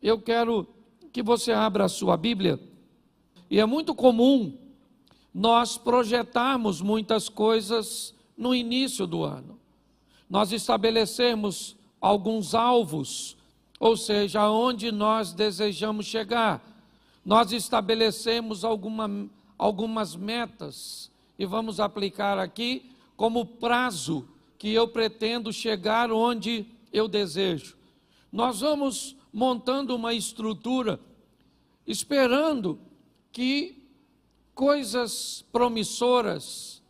eu quero que você abra a sua Bíblia, e é muito comum nós projetarmos muitas coisas no início do ano. Nós estabelecemos alguns alvos, ou seja, aonde nós desejamos chegar. Nós estabelecemos algumas metas e vamos aplicar aqui como prazo que eu pretendo chegar onde eu desejo. Nós vamos montando uma estrutura, esperando que coisas promissoras,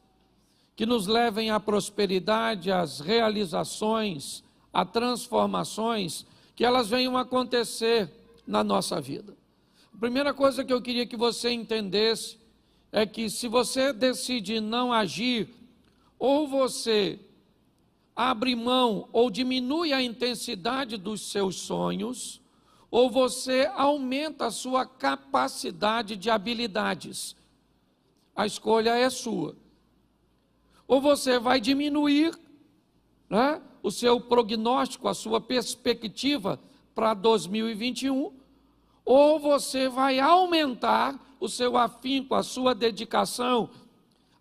que nos levem à prosperidade, às realizações, a transformações, que elas venham acontecer na nossa vida. A primeira coisa que eu queria que você entendesse é que se você decide não agir, ou você abre mão ou diminui a intensidade dos seus sonhos, ou você aumenta a sua capacidade de habilidades. A escolha é sua. Ou você vai diminuir, né, o seu prognóstico, a sua perspectiva para 2021, ou você vai aumentar o seu afinco, a sua dedicação,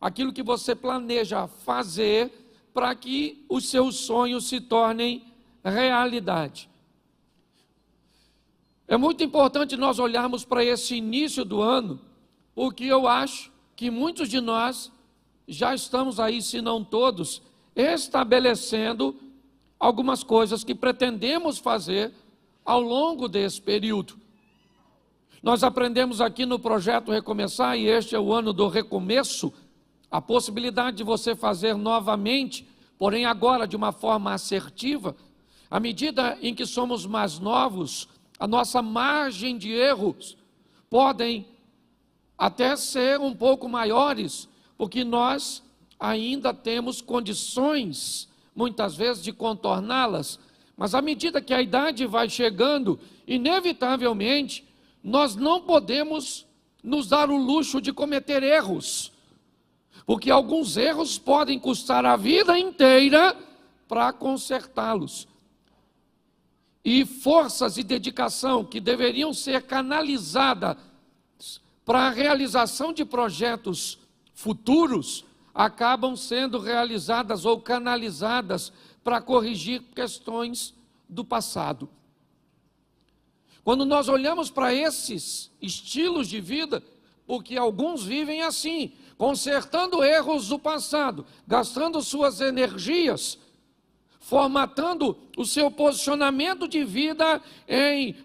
aquilo que você planeja fazer para que os seus sonhos se tornem realidade. É muito importante nós olharmos para esse início do ano, porque eu acho que muitos de nós já estamos aí, se não todos, estabelecendo algumas coisas que pretendemos fazer ao longo desse período. Nós aprendemos aqui no projeto Recomeçar, e este é o ano do recomeço, a possibilidade de você fazer novamente, porém agora de uma forma assertiva. À medida em que somos mais novos, a nossa margem de erros podem até ser um pouco maiores, porque nós ainda temos condições, muitas vezes, de contorná-las, mas à medida que a idade vai chegando, inevitavelmente, nós não podemos nos dar o luxo de cometer erros, porque alguns erros podem custar a vida inteira para consertá-los. E forças e dedicação que deveriam ser canalizadas para a realização de projetos futuros, acabam sendo realizadas ou canalizadas para corrigir questões do passado. Quando nós olhamos para esses estilos de vida, porque alguns vivem assim, consertando erros do passado, gastando suas energias, formatando o seu posicionamento de vida em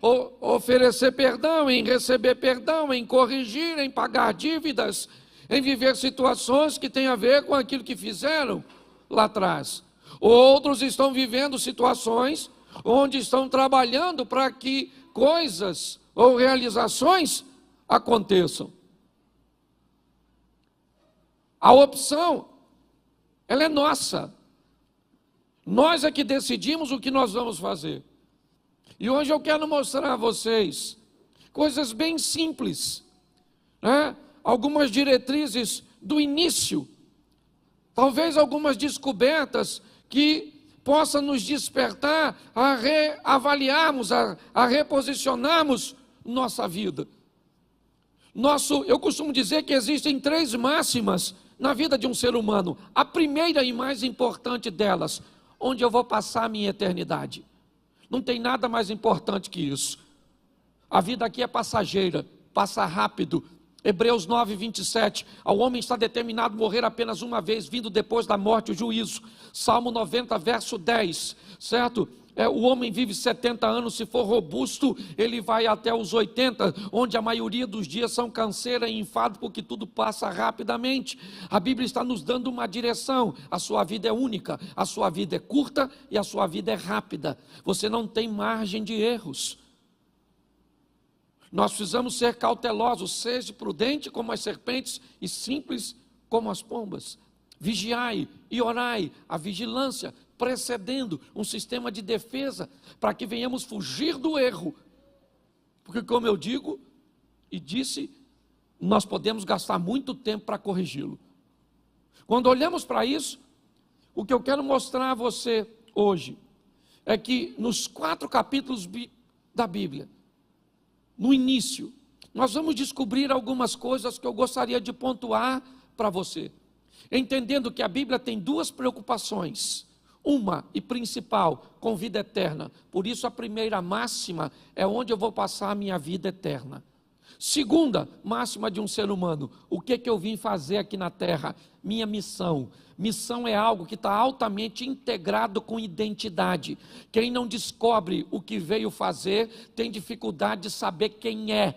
oferecer perdão, em receber perdão, em corrigir, em pagar dívidas, em viver situações que têm a ver com aquilo que fizeram lá atrás. Outros estão vivendo situações onde estão trabalhando para que coisas ou realizações aconteçam. A opção, ela é nossa. Nós é que decidimos o que nós vamos fazer. E hoje eu quero mostrar a vocês coisas bem simples, né? Algumas diretrizes do início, talvez algumas descobertas que possam nos despertar a reavaliarmos, a reposicionarmos nossa vida. Eu costumo dizer que existem 3 máximas na vida de um ser humano. A primeira e mais importante delas: onde eu vou passar a minha eternidade. Não tem nada mais importante que isso. A vida aqui é passageira, passa rápido. Hebreus 9, 27, ao homem está determinado morrer apenas uma vez, vindo depois da morte o juízo. Salmo 90, verso 10, certo? O homem vive 70 anos, se for robusto, ele vai até os 80, onde a maioria dos dias são canseira e enfado, porque tudo passa rapidamente. A Bíblia está nos dando uma direção: a sua vida é única, a sua vida é curta e a sua vida é rápida. Você não tem margem de erros. Nós precisamos ser cautelosos, seja prudente como as serpentes e simples como as pombas. Vigiai e orai, a vigilância precedendo um sistema de defesa, para que venhamos fugir do erro. Porque, como eu digo e disse, nós podemos gastar muito tempo para corrigi-lo. Quando olhamos para isso, o que eu quero mostrar a você hoje é que nos 4 capítulos da Bíblia, no início, nós vamos descobrir algumas coisas que eu gostaria de pontuar para você. Entendendo que a Bíblia tem duas preocupações. Uma e principal, com vida eterna. Por isso a primeira máxima é onde eu vou passar a minha vida eterna. Segunda máxima de um ser humano, o que eu vim fazer aqui na terra? Minha missão. Missão é algo que está altamente integrado com identidade. Quem não descobre o que veio fazer, tem dificuldade de saber quem é.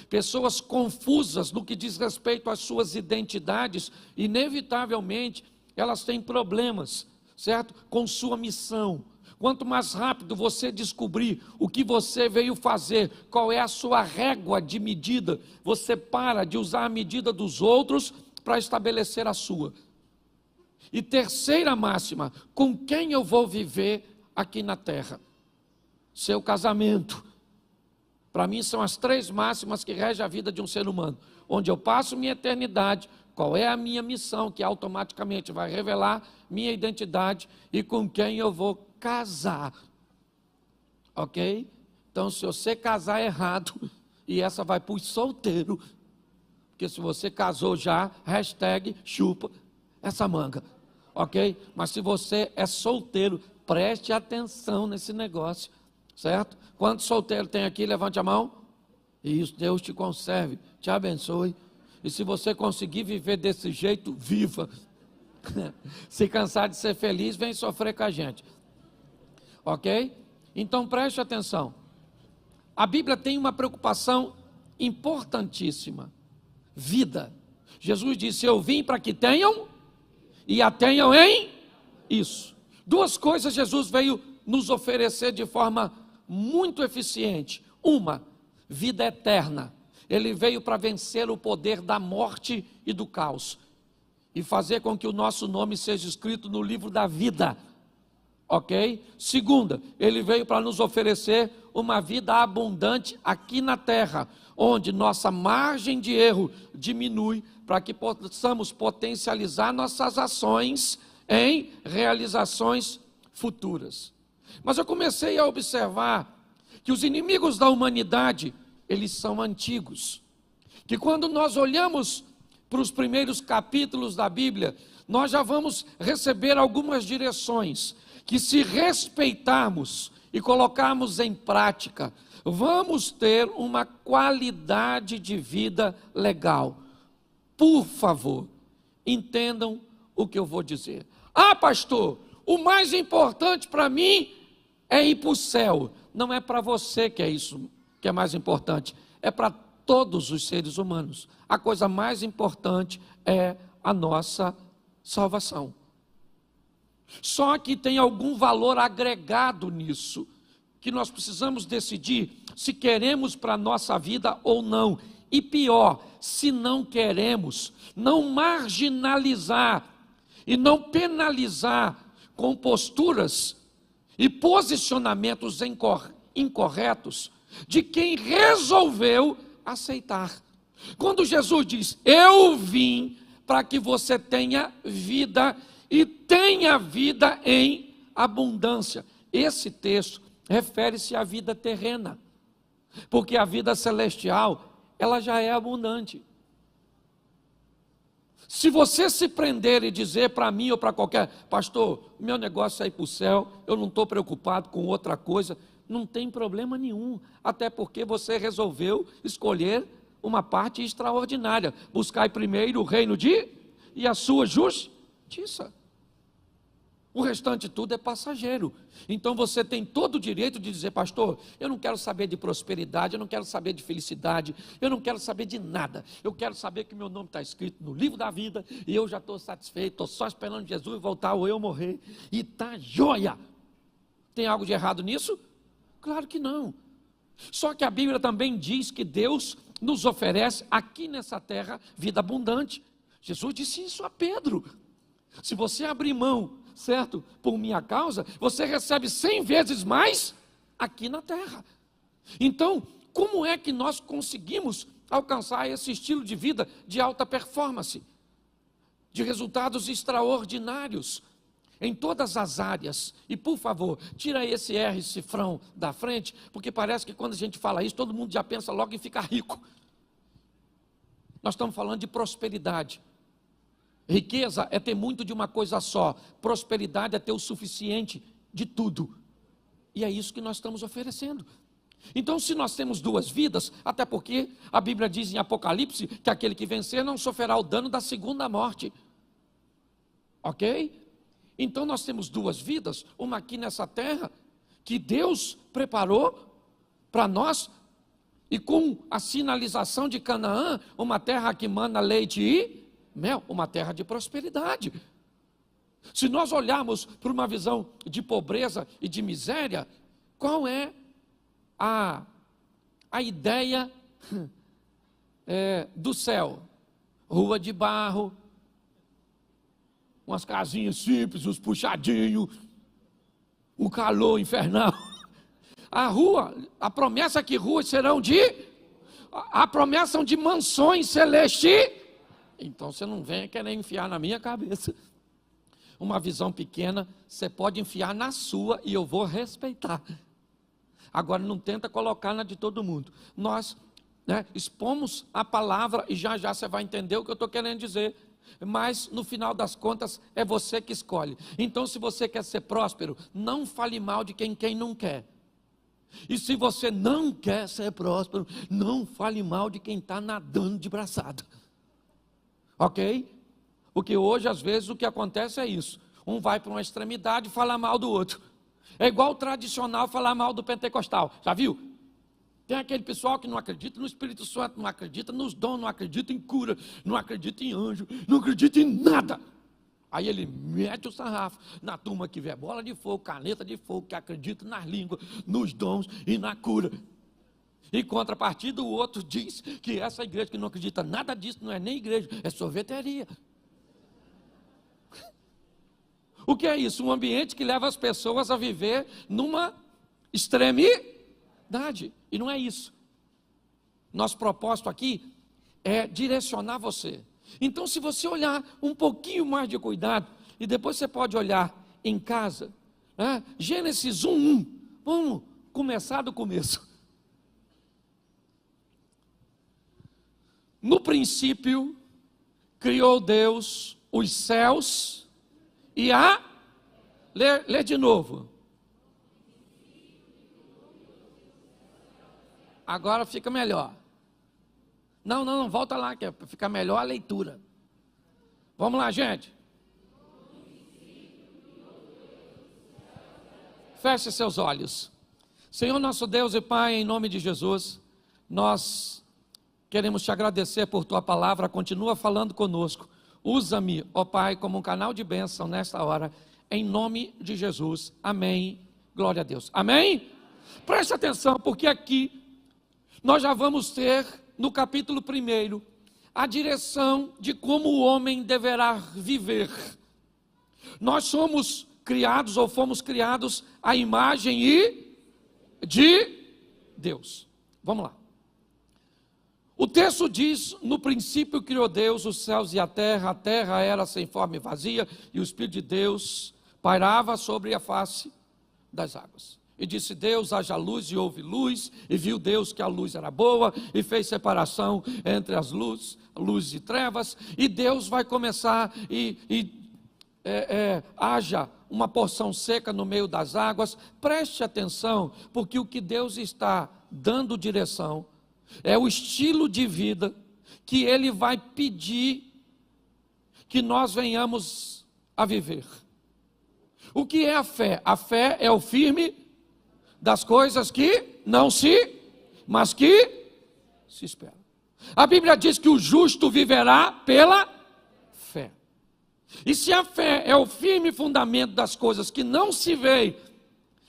Pessoas confusas no que diz respeito às suas identidades, inevitavelmente, elas têm problemas, certo? Com sua missão. Quanto mais rápido você descobrir o que você veio fazer, qual é a sua régua de medida, você para de usar a medida dos outros para estabelecer a sua. E terceira máxima, com quem eu vou viver aqui na terra? Seu casamento. Para mim são as três máximas que regem a vida de um ser humano. Onde eu passo minha eternidade, qual é a minha missão, que automaticamente vai revelar minha identidade, e com quem eu vou casar. Ok? Então, se você casar errado, e essa vai para os solteiros, porque se você casou já, hashtag chupa essa manga. Ok? Mas se você é solteiro, preste atenção nesse negócio. Certo? Quantos solteiros tem aqui? Levante a mão. Isso, Deus te conserve, te abençoe. E se você conseguir viver desse jeito, viva. Se cansar de ser feliz, vem sofrer com a gente. Ok? Então preste atenção. A Bíblia tem uma preocupação importantíssima. Vida. Jesus disse, eu vim para que tenham e a tenham em isso. Duas coisas Jesus veio nos oferecer de forma muito eficiente. Uma, vida eterna. Ele veio para vencer o poder da morte e do caos e fazer com que o nosso nome seja escrito no livro da vida. Ok? Segunda, ele veio para nos oferecer uma vida abundante aqui na terra, onde nossa margem de erro diminui para que possamos potencializar nossas ações em realizações futuras. Mas eu comecei a observar que os inimigos da humanidade, eles são antigos. Que quando nós olhamos para os primeiros capítulos da Bíblia, nós já vamos receber algumas direções, que se respeitarmos e colocarmos em prática, vamos ter uma qualidade de vida legal. Por favor, entendam o que eu vou dizer. Ah, pastor, o mais importante para mim é ir para o céu. Não é para você que é isso que é mais importante, é para todos os seres humanos. A coisa mais importante é a nossa salvação. Só que tem algum valor agregado nisso, que nós precisamos decidir se queremos para a nossa vida ou não. E pior, se não queremos, não marginalizar e não penalizar com posturas e posicionamentos incorretos de quem resolveu aceitar. Quando Jesus diz, eu vim para que você tenha vida e tenha vida em abundância. Esse texto refere-se à vida terrena, porque a vida celestial, ela já é abundante. Se você se prender e dizer para mim ou para qualquer, pastor, meu negócio é ir para o céu, eu não estou preocupado com outra coisa, não tem problema nenhum, até porque você resolveu escolher uma parte extraordinária, buscar primeiro o reino e a sua justiça. O restante tudo é passageiro. Então você tem todo o direito de dizer, pastor, eu não quero saber de prosperidade, eu não quero saber de felicidade, eu não quero saber de nada. Eu quero saber que meu nome está escrito no livro da vida e eu já estou satisfeito, estou só esperando Jesus voltar ou eu morrer. E está joia. Tem algo de errado nisso? Claro que não. Só que a Bíblia também diz que Deus nos oferece aqui nessa terra vida abundante. Jesus disse isso a Pedro. Se você abrir mão, certo, por minha causa, você recebe 100 vezes mais aqui na terra. Então, como é que nós conseguimos alcançar esse estilo de vida de alta performance, de resultados extraordinários? em todas as áreas. E por favor, tira esse R cifrão da frente, porque parece que quando a gente fala isso, todo mundo já pensa logo em ficar rico. Nós estamos falando de prosperidade. Riqueza é ter muito de uma coisa só. Prosperidade é ter o suficiente de tudo. E é isso que nós estamos oferecendo. Então, se nós temos duas vidas, até porque a Bíblia diz em Apocalipse que aquele que vencer não sofrerá o dano da segunda morte. Ok? Então nós temos duas vidas, uma aqui nessa terra, que Deus preparou para nós, e com a sinalização de Canaã, uma terra que mana leite e mel, uma terra de prosperidade. Se nós olharmos para uma visão de pobreza e de miséria, qual é a ideia do céu? Rua de barro, umas casinhas simples, uns puxadinhos, um calor infernal. A promessa é que ruas serão a promessa são de mansões celestes. Então você não venha querer enfiar na minha cabeça uma visão pequena, você pode enfiar na sua e eu vou respeitar. Agora não tenta colocar na de todo mundo. Nós expomos a palavra e já já você vai entender o que eu estou querendo dizer. Mas no final das contas é você que escolhe. Então, se você quer ser próspero, não fale mal de quem não quer. E se você não quer ser próspero, não fale mal de quem está nadando de braçada. Ok? Porque hoje, às vezes, o que acontece é isso. Um vai para uma extremidade e fala mal do outro. É igual o tradicional falar mal do pentecostal. Já viu? Tem aquele pessoal que não acredita no Espírito Santo, não acredita nos dons, não acredita em cura, não acredita em anjo, não acredita em nada. Aí ele mete o sarrafo na turma que vê bola de fogo, caneta de fogo, que acredita nas línguas, nos dons e na cura. Em contrapartida, o outro diz que essa igreja que não acredita nada disso não é nem igreja, é sorveteria. O que é isso? Um ambiente que leva as pessoas a viver numa extremidade. E não é isso. Nosso propósito aqui é direcionar você. Então, se você olhar um pouquinho mais de cuidado, e depois você pode olhar em casa, Gênesis 1:1. Vamos começar do começo. No princípio, criou Deus os céus e a... Lê de novo. Agora fica melhor. Não, volta lá, que fica melhor a leitura. Vamos lá, gente. Feche seus olhos. Senhor nosso Deus e Pai, em nome de Jesus, nós queremos te agradecer por tua palavra, continua falando conosco. Usa-me, ó Pai, como um canal de bênção nesta hora, em nome de Jesus. Amém. Glória a Deus. Amém? Preste atenção, porque aqui nós já vamos ter, no capítulo 1, a direção de como o homem deverá viver. Nós somos criados, ou fomos criados, à imagem e de Deus. Vamos lá. O texto diz: no princípio criou Deus os céus e a terra era sem forma e vazia, e o Espírito de Deus pairava sobre a face das águas. E disse Deus: haja luz, e houve luz, e viu Deus que a luz era boa, e fez separação entre as luzes e trevas, e Deus vai começar, haja uma porção seca no meio das águas. Preste atenção, porque o que Deus está dando direção é o estilo de vida que Ele vai pedir que nós venhamos a viver. O que é a fé? A fé é o firme das coisas que não se, mas que se esperam. A Bíblia diz que o justo viverá pela fé. E se a fé é o firme fundamento das coisas que não se veem,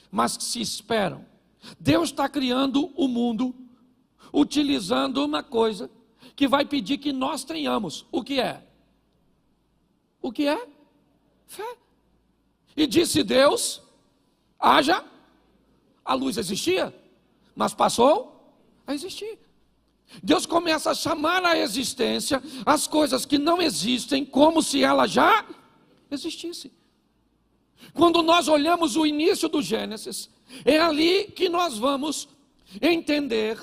mas que se esperam, Deus está criando o mundo utilizando uma coisa que vai pedir que nós tenhamos. O que é? O que é? Fé. E disse Deus: haja. A luz existia, mas passou a existir. Deus começa a chamar à existência as coisas que não existem como se elas já existissem. Quando nós olhamos o início do Gênesis, é ali que nós vamos entender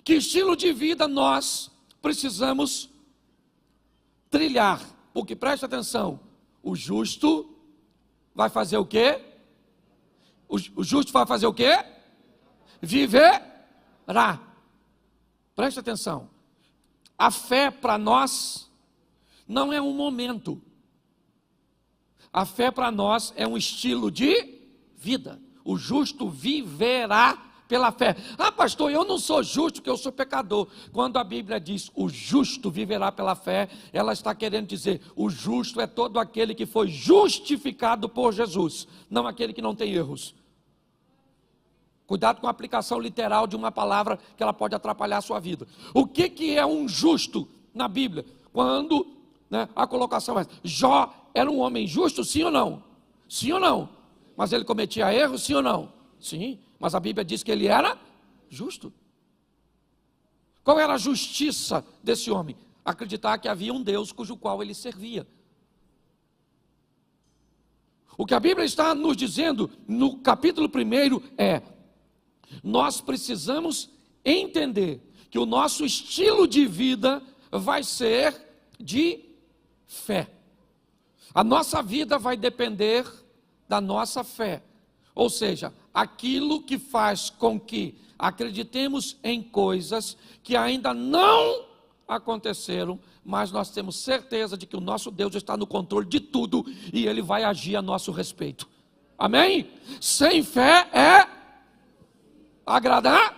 que estilo de vida nós precisamos trilhar. Porque preste atenção, o justo vai fazer o quê? O justo vai fazer o quê? Viverá. Preste atenção. A fé para nós não é um momento. A fé para nós é um estilo de vida. O justo viverá pela fé. Ah, pastor, eu não sou justo porque eu sou pecador. Quando a Bíblia diz o justo viverá pela fé, ela está querendo dizer o justo é todo aquele que foi justificado por Jesus, não aquele que não tem erros. Cuidado com a aplicação literal de uma palavra que ela pode atrapalhar a sua vida. O que é um justo na Bíblia? Quando a colocação é: Jó era um homem justo, sim ou não? Sim ou não? Mas ele cometia erros, sim ou não? Sim, mas a Bíblia diz que ele era justo. Qual era a justiça desse homem? Acreditar que havia um Deus cujo qual ele servia. O que a Bíblia está nos dizendo no capítulo 1 é: nós precisamos entender que o nosso estilo de vida vai ser de fé. A nossa vida vai depender da nossa fé. Ou seja, aquilo que faz com que acreditemos em coisas que ainda não aconteceram, mas nós temos certeza de que o nosso Deus está no controle de tudo e Ele vai agir a nosso respeito. Amém? Sem fé é agradar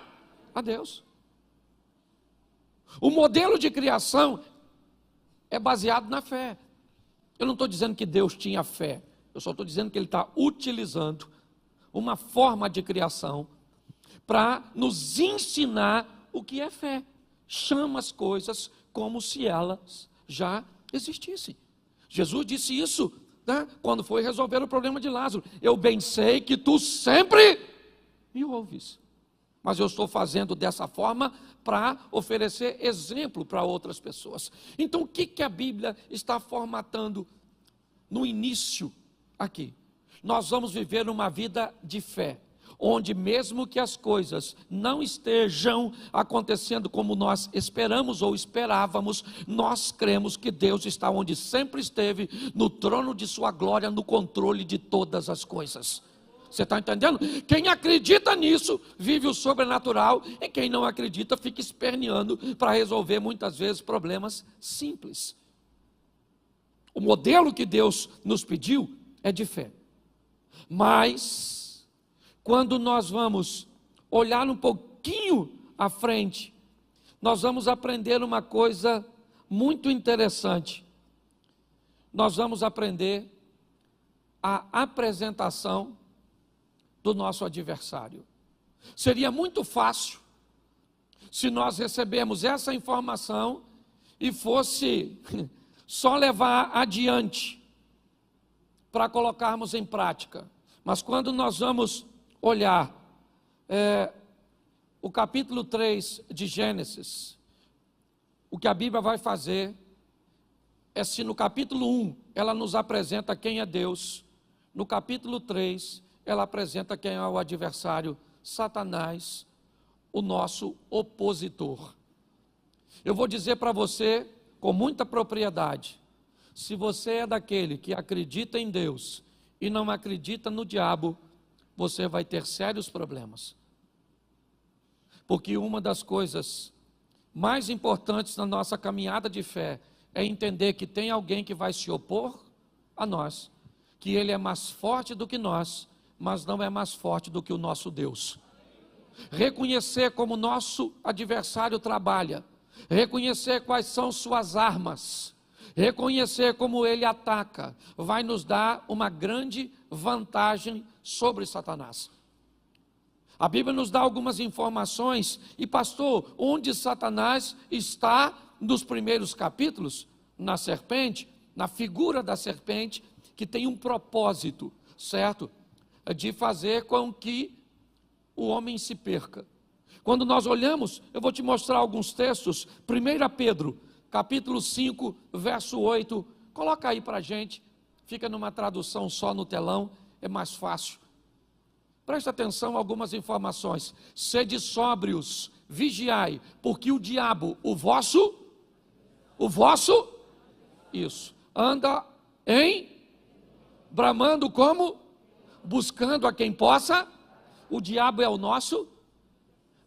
a Deus. O modelo de criação é baseado na fé. Eu não estou dizendo que Deus tinha fé, eu só estou dizendo que Ele está utilizando uma forma de criação para nos ensinar o que é fé. Chama as coisas como se elas já existissem. Jesus disse isso, quando foi resolver o problema de Lázaro: eu bem sei que tu sempre me ouves, mas eu estou fazendo dessa forma para oferecer exemplo para outras pessoas. Então o que a Bíblia está formatando no início aqui? Nós vamos viver uma vida de fé, onde mesmo que as coisas não estejam acontecendo como nós esperamos ou esperávamos, nós cremos que Deus está onde sempre esteve, no trono de sua glória, no controle de todas as coisas. Você está entendendo? Quem acredita nisso vive o sobrenatural, e quem não acredita fica esperneando para resolver muitas vezes problemas simples. O modelo que Deus nos pediu é de fé. Mas quando nós vamos olhar um pouquinho à frente, nós vamos aprender uma coisa muito interessante. Nós vamos aprender a apresentação do nosso adversário. Seria muito fácil se nós recebemos essa informação e fosse só levar adiante para colocarmos em prática. Mas quando nós vamos olhar o capítulo 3 de Gênesis, o que a Bíblia vai fazer é, se no capítulo 1 ela nos apresenta quem é Deus, no capítulo 3 ela apresenta quem é o adversário, Satanás, o nosso opositor. Eu vou dizer para você com muita propriedade: se você é daquele que acredita em Deus e não acredita no diabo, você vai ter sérios problemas. Porque uma das coisas mais importantes na nossa caminhada de fé é entender que tem alguém que vai se opor a nós, que ele é mais forte do que nós, mas não é mais forte do que o nosso Deus. Reconhecer como nosso adversário trabalha, reconhecer quais são suas armas, reconhecer como ele ataca, vai nos dar uma grande vantagem sobre Satanás. A Bíblia nos dá algumas informações. E pastor, onde Satanás está nos primeiros capítulos? Na serpente, na figura da serpente, que tem um propósito, certo? De fazer com que o homem se perca. Quando nós olhamos, eu vou te mostrar alguns textos. 1 Pedro, capítulo 5, verso 8, coloca aí para a gente, fica numa tradução só no telão, é mais fácil. Presta atenção a algumas informações. Sede sóbrios, vigiai, porque o diabo, o vosso, isso, anda bramando como? Buscando a quem possa. O diabo é o nosso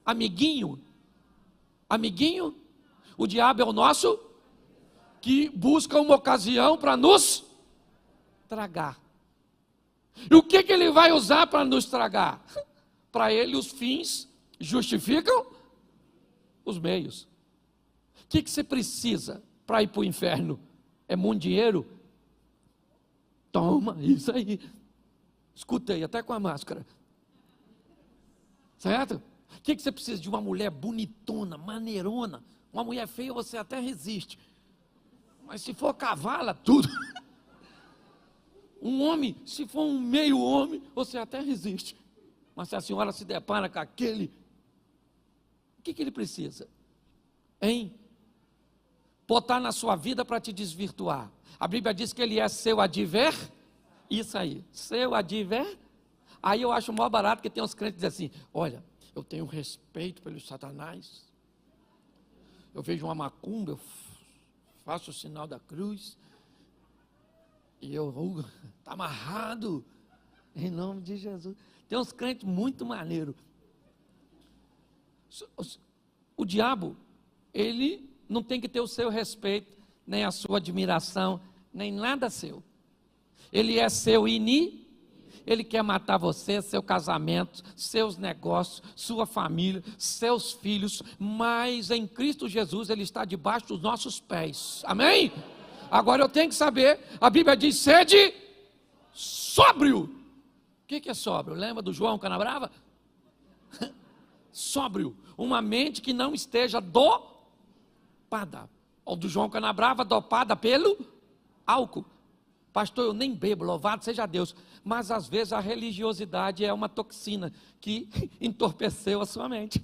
amiguinho. Amiguinho? O diabo é o nosso que busca uma ocasião para nos tragar. E o que ele vai usar para nos tragar? Para ele os fins justificam os meios. O que você precisa para ir para o inferno? É muito dinheiro? Toma, isso aí. Escutei, até com a máscara. Certo? O que você precisa? De uma mulher bonitona, maneirona. Uma mulher feia você até resiste. Mas se for cavala, tudo. Um homem, se for um meio homem, você até resiste. Mas se a senhora se depara com aquele, o que ele precisa? Botar na sua vida para te desvirtuar. A Bíblia diz que ele é seu isso aí, seu Aí eu acho mó barato que tem uns crentes que dizem assim, olha, eu tenho respeito pelo Satanás, eu vejo uma macumba, eu faço o sinal da cruz, e eu, está amarrado, em nome de Jesus. Tem uns crentes muito maneiros. O diabo, ele não tem que ter o seu respeito, nem a sua admiração, nem nada seu. Ele é seu ele quer matar você, seu casamento, seus negócios, sua família, seus filhos, mas em Cristo Jesus ele está debaixo dos nossos pés. Amém? Agora eu tenho que saber, a Bíblia diz, sede sóbrio. O que é sóbrio? Lembra do João Canabrava? Sóbrio, uma mente que não esteja dopada. Ou do João Canabrava, dopada pelo álcool. Pastor, eu nem bebo, louvado seja Deus. Mas às vezes a religiosidade é uma toxina que entorpeceu a sua mente.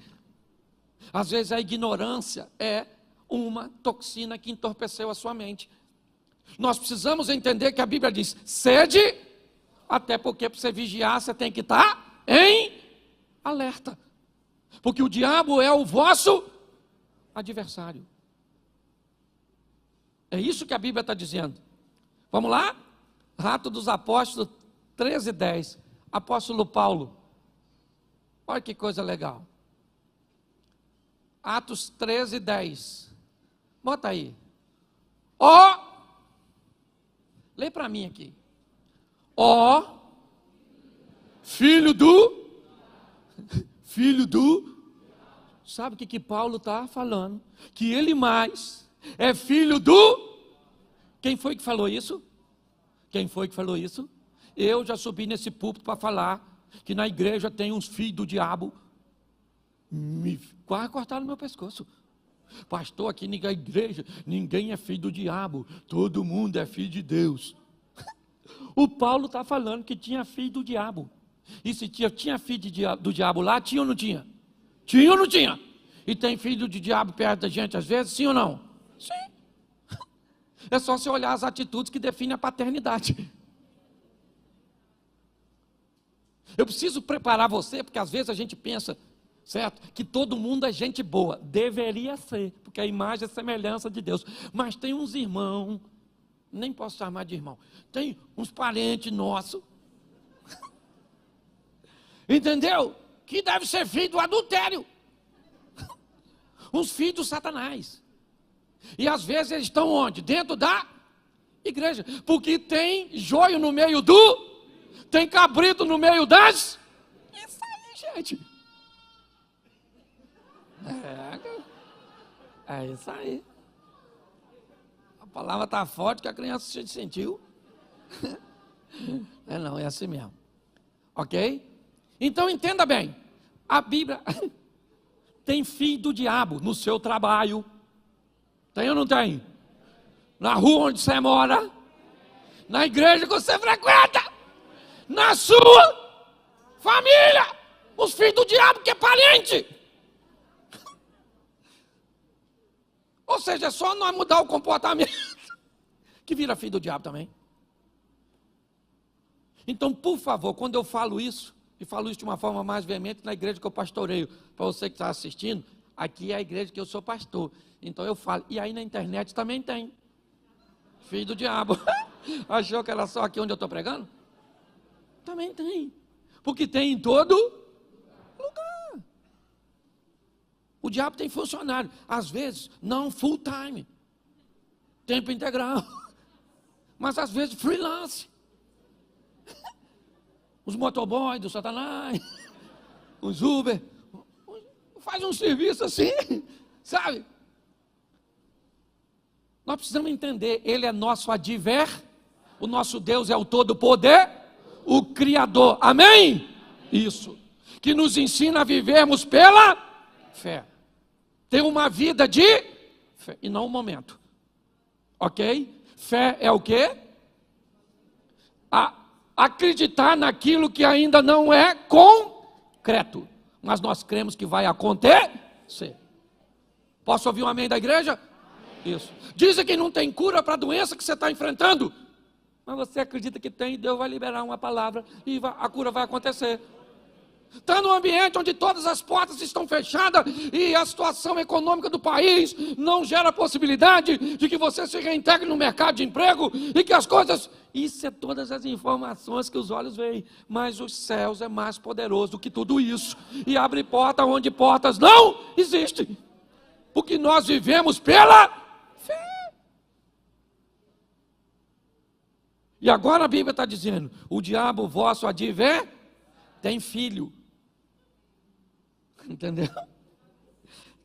Às vezes a ignorância é uma toxina que entorpeceu a sua mente. Nós precisamos entender que a Bíblia diz, sede, até porque para você vigiar você tem que estar em alerta. Porque o diabo é o vosso adversário. É isso que a Bíblia está dizendo. Vamos lá? Atos dos Apóstolos 13:10. Apóstolo Paulo. Olha que coisa legal. Atos 13:10. Bota aí. Lê para mim aqui. Filho do. Sabe o que Paulo está falando? Que ele mais é filho do. Quem foi que falou isso? Eu já subi nesse púlpito para falar que na igreja tem uns filhos do diabo. Quase cortaram meu pescoço. Pastor, aqui na igreja ninguém é filho do diabo, todo mundo é filho de Deus. O Paulo está falando que tinha filho do diabo. E se tinha filho do diabo lá, tinha ou não tinha? Tinha ou não tinha? E tem filho de diabo perto da gente às vezes, sim ou não? Sim. É só você olhar as atitudes que definem a paternidade. Eu preciso preparar você, porque às vezes a gente pensa, certo? Que todo mundo é gente boa. Deveria ser, porque a imagem é semelhança de Deus. Mas tem uns irmãos, nem posso chamar de irmão, tem uns parentes nossos, entendeu? Que deve ser filho do adultério. Uns filhos do Satanás. E às vezes eles estão onde? Dentro da igreja. Porque tem joio no meio tem cabrito no meio das. Isso aí, gente. É isso aí. A palavra está forte que a criança se sentiu. Não, é assim mesmo. Ok? Então entenda bem. A Bíblia tem filho do diabo no seu trabalho. Tem ou não tem? Na rua onde você mora, na igreja que você frequenta, na sua família, os filhos do diabo que é parente. Ou seja, é só nós mudar o comportamento que vira filho do diabo também. Então, por favor, quando eu falo isso, e falo isso de uma forma mais veemente na igreja que eu pastoreio, para você que está assistindo, aqui é a igreja que eu sou pastor. Então eu falo, e aí na internet também tem. Filho do diabo. Achou que era só aqui onde eu estou pregando? Também tem. Porque tem em todo lugar. O diabo tem funcionário. Às vezes, não full time. Tempo integral. Mas às vezes freelance. Os motoboys do Satanás. Os Uber. Faz um serviço assim. Sabe? Nós precisamos entender, Ele é nosso o nosso Deus é o Todo-Poder, o Criador, amém? Isso, que nos ensina a vivermos pela fé, ter uma vida de fé, e não um momento, ok? Fé é o quê? Acreditar naquilo que ainda não é concreto, mas nós cremos que vai acontecer. Posso ouvir um amém da igreja? Isso. Dizem que não tem cura para a doença que você está enfrentando. Mas você acredita que tem, Deus vai liberar uma palavra e a cura vai acontecer. Está num ambiente onde todas as portas estão fechadas e a situação econômica do país não gera possibilidade de que você se reintegre no mercado de emprego e que as coisas... Isso é todas as informações que os olhos veem. Mas os céus é mais poderoso do que tudo isso. E abre porta onde portas não existem. Porque nós vivemos pela fé. E agora a Bíblia está dizendo, o diabo vosso adver tem filho. Entendeu?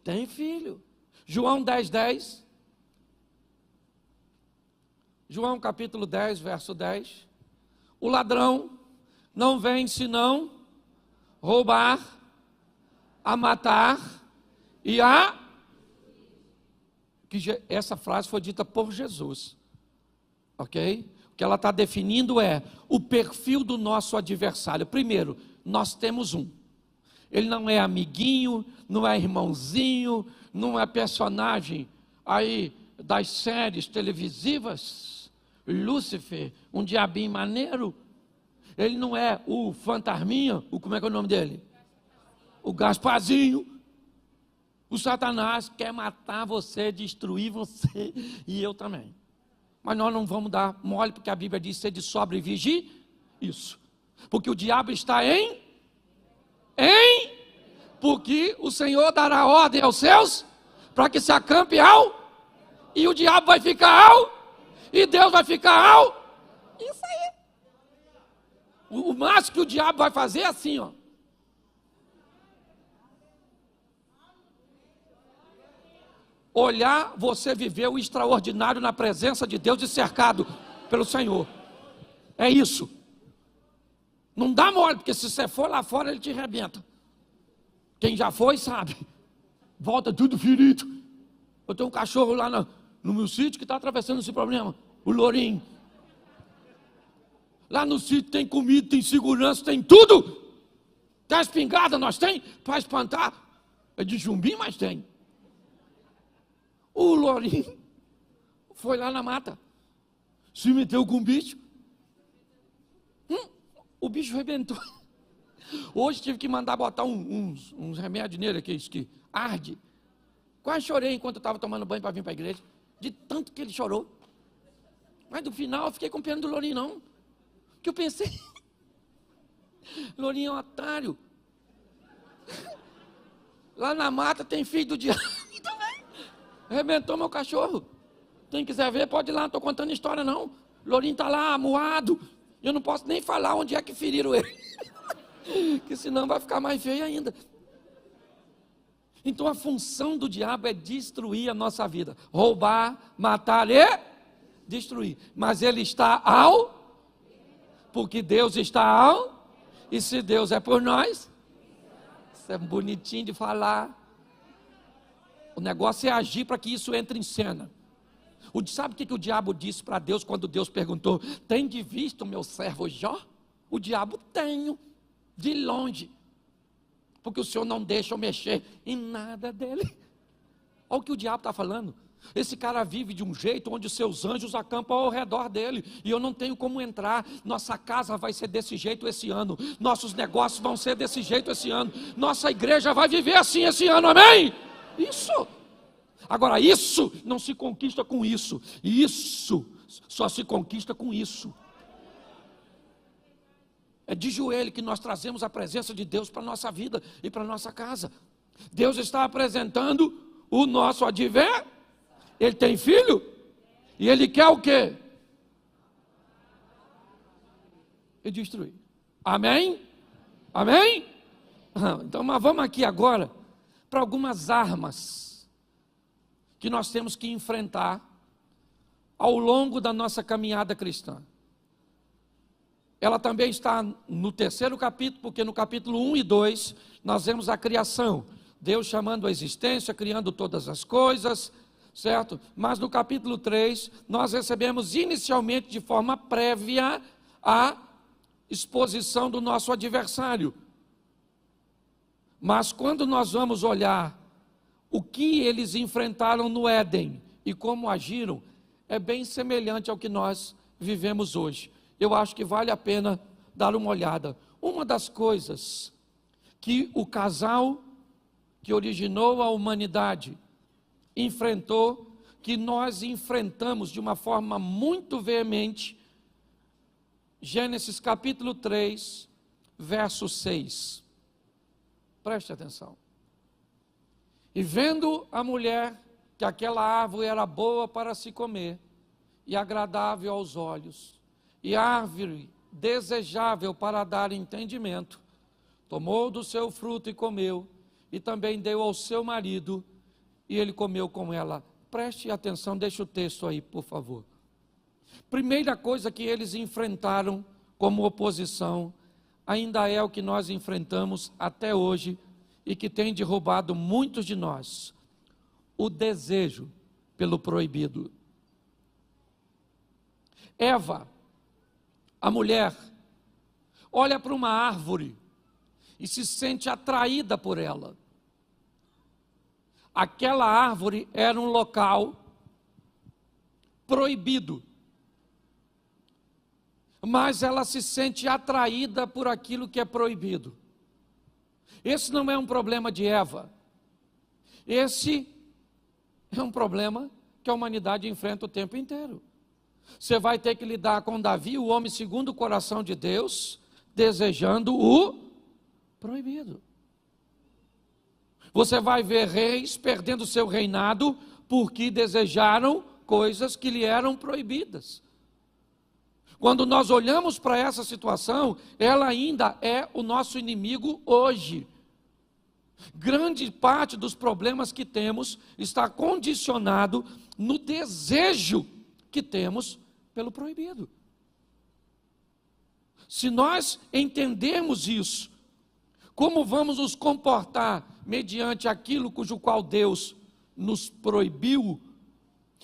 Tem filho. João 10:10. João capítulo 10, verso 10. O ladrão não vem senão roubar, a matar e a... Essa frase foi dita por Jesus, ok? O que ela está definindo é o perfil do nosso adversário. Primeiro, nós temos um. Ele não é amiguinho, não é irmãozinho, não é personagem aí das séries televisivas, Lúcifer, um diabinho maneiro. Ele não é o fantasminha, como é que é o nome dele? O Gasparzinho. O Satanás quer matar você, destruir você, e eu também. Mas nós não vamos dar mole, porque a Bíblia diz ser de sóbrio e vigie. Isso. Porque o diabo está porque o Senhor dará ordem aos seus, para que se acampe e o diabo vai ficar e Deus vai ficar Isso aí. O máximo que o diabo vai fazer é assim, ó. Olhar você viver o extraordinário na presença de Deus e cercado pelo Senhor. É isso. Não dá mole, porque se você for lá fora, ele te arrebenta. Quem já foi, sabe. Volta tudo ferido. Eu tenho um cachorro lá no meu sítio que está atravessando esse problema. O Lourinho. Lá no sítio tem comida, tem segurança, tem tudo. Tem espingarda, nós tem, para espantar. É de zumbi, mas tem. O Lourinho foi lá na mata, se meteu com o bicho, o bicho arrebentou. Hoje tive que mandar botar uns remédios nele aqui, que arde. Quase chorei enquanto eu estava tomando banho para vir para a igreja, de tanto que ele chorou. Mas no final eu fiquei com pena do Lourinho não, que eu pensei, Lourinho é um otário. Lá na mata tem filho do diabo. Arrebentou meu cachorro. Quem quiser ver, pode ir lá, não estou contando história não. Lourinho está lá, amuado. Eu não posso nem falar onde é que feriram ele. Que senão vai ficar mais feio ainda. Então a função do diabo é destruir a nossa vida. Roubar, matar e destruir. Mas ele está porque Deus está e se Deus é por nós, isso é bonitinho de falar. O negócio é agir para que isso entre em cena. Sabe o que o diabo disse para Deus quando Deus perguntou: tem de vista o meu servo Jó? O diabo: tenho, de longe, porque o Senhor não deixa eu mexer em nada dele. Olha o que o diabo está falando. Esse cara vive de um jeito onde seus anjos acampam ao redor dele, e eu não tenho como entrar. Nossa casa vai ser desse jeito esse ano, nossos negócios vão ser desse jeito esse ano, nossa igreja vai viver assim esse ano, amém? Isso. Agora, isso não se conquista com isso, isso só se conquista com isso. É de joelho que nós trazemos a presença de Deus para a nossa vida e para a nossa casa. Deus está apresentando o nosso adversário. Ele tem filho? E ele quer o quê? E destruir. Amém? Amém? Então, mas vamos aqui agora para algumas armas que nós temos que enfrentar ao longo da nossa caminhada cristã. Ela também está no 3º capítulo, porque no capítulo 1 e 2 nós vemos a criação. Deus chamando a existência, criando todas as coisas, certo? Mas no capítulo 3, nós recebemos inicialmente de forma prévia a exposição do nosso adversário. Mas quando nós vamos olhar o que eles enfrentaram no Éden e como agiram, é bem semelhante ao que nós vivemos hoje. Eu acho que vale a pena dar uma olhada. Uma das coisas que o casal que originou a humanidade enfrentou, que nós enfrentamos de uma forma muito veemente, Gênesis capítulo 3, verso 6. Preste atenção. E vendo a mulher que aquela árvore era boa para se comer, e agradável aos olhos, e árvore desejável para dar entendimento, tomou do seu fruto e comeu, e também deu ao seu marido, e ele comeu com ela. Preste atenção, deixa o texto aí, por favor. Primeira coisa que eles enfrentaram como oposição, ainda é o que nós enfrentamos até hoje, e que tem derrubado muitos de nós: o desejo pelo proibido. Eva, a mulher, olha para uma árvore e se sente atraída por ela. Aquela árvore era um local proibido, mas ela se sente atraída por aquilo que é proibido. Esse não é um problema de Eva, esse é um problema que a humanidade enfrenta o tempo inteiro. Você vai ter que lidar com Davi, o homem segundo o coração de Deus, desejando o proibido. Você vai ver reis perdendo seu reinado porque desejaram coisas que lhe eram proibidas. Quando nós olhamos para essa situação, ela ainda é o nosso inimigo hoje. Grande parte dos problemas que temos está condicionado no desejo que temos pelo proibido. Se nós entendermos isso, como vamos nos comportar mediante aquilo cujo qual Deus nos proibiu,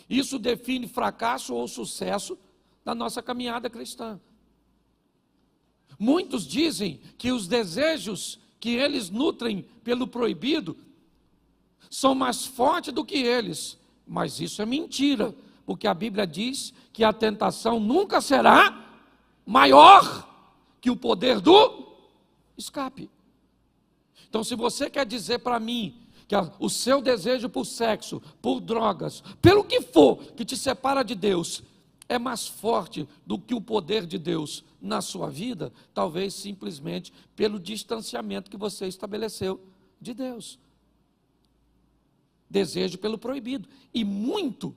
isso define fracasso ou sucesso da nossa caminhada cristã. Muitos dizem que os desejos que eles nutrem pelo proibido são mais fortes do que eles, mas isso é mentira, porque a Bíblia diz que a tentação nunca será maior que o poder do escape. Então, se você quer dizer para mim que o seu desejo por sexo, por drogas, pelo que for que te separa de Deus, é mais forte do que o poder de Deus na sua vida, talvez simplesmente pelo distanciamento que você estabeleceu de Deus. Desejo pelo proibido. E muito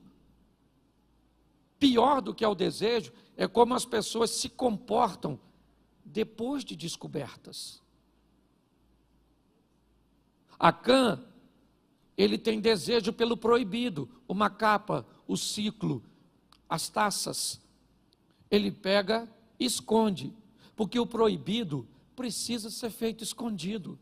pior do que é o desejo, é como as pessoas se comportam depois de descobertas. Acã, ele tem desejo pelo proibido, uma capa, o ciclo, as taças. Ele pega e esconde, porque o proibido precisa ser feito escondido.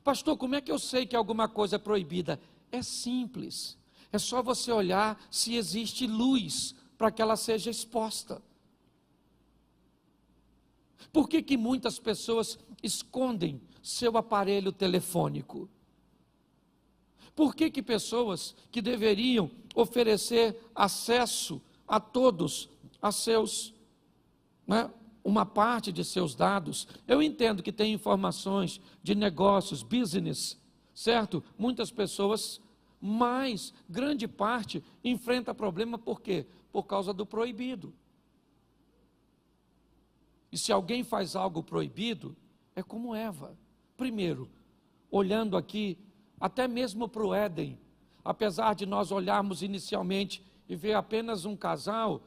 Pastor, como é que eu sei que alguma coisa é proibida? É simples, é só você olhar se existe luz para que ela seja exposta. Por que muitas pessoas escondem seu aparelho telefônico? Por que pessoas que deveriam oferecer acesso a todos, a seus, né, uma parte de seus dados? Eu entendo que tem informações de negócios, business, certo? Muitas pessoas, mas grande parte enfrenta problema por quê? Por causa do proibido. E se alguém faz algo proibido, é como Eva. Primeiro, olhando aqui, até mesmo para o Éden, apesar de nós olharmos inicialmente e ver apenas um casal,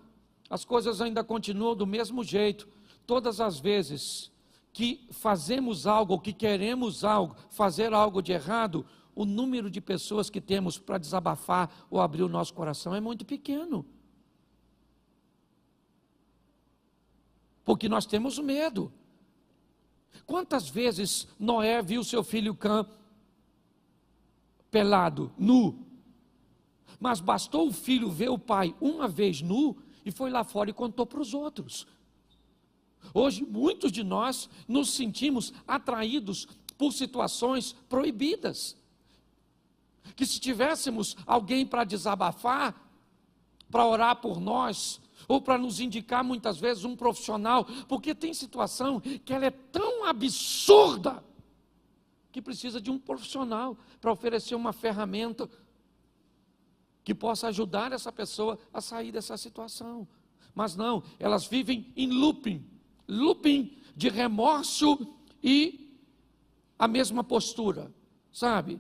as coisas ainda continuam do mesmo jeito. Todas as vezes que fazemos algo, que queremos algo, fazer algo de errado, o número de pessoas que temos para desabafar ou abrir o nosso coração é muito pequeno. Porque nós temos medo. Quantas vezes Noé viu seu filho Cã pelado, nu? Mas bastou o filho ver o pai uma vez nu e foi lá fora e contou para os outros. Hoje, muitos de nós nos sentimos atraídos por situações proibidas. Que se tivéssemos alguém para desabafar, para orar por nós, ou para nos indicar muitas vezes um profissional, porque tem situação que ela é tão absurda, que precisa de um profissional para oferecer uma ferramenta que possa ajudar essa pessoa a sair dessa situação. Mas não, elas vivem em looping de remorso e a mesma postura, sabe?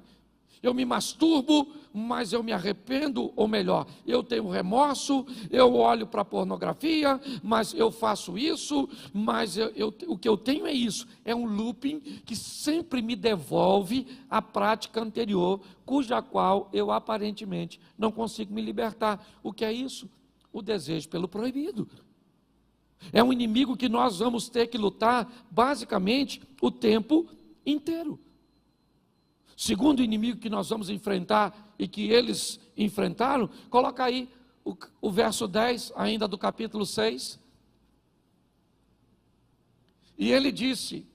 Eu me masturbo, mas eu me arrependo, ou melhor, eu tenho remorso, eu olho para a pornografia, mas eu faço isso, mas o que eu tenho é isso, é um looping que sempre me devolve a prática anterior, cuja qual eu aparentemente não consigo me libertar. O que é isso? O desejo pelo proibido. É um inimigo que nós vamos ter que lutar basicamente o tempo inteiro. Segundo inimigo que nós vamos enfrentar e que eles enfrentaram, coloca aí o verso 10, ainda do capítulo 6. E ele disse: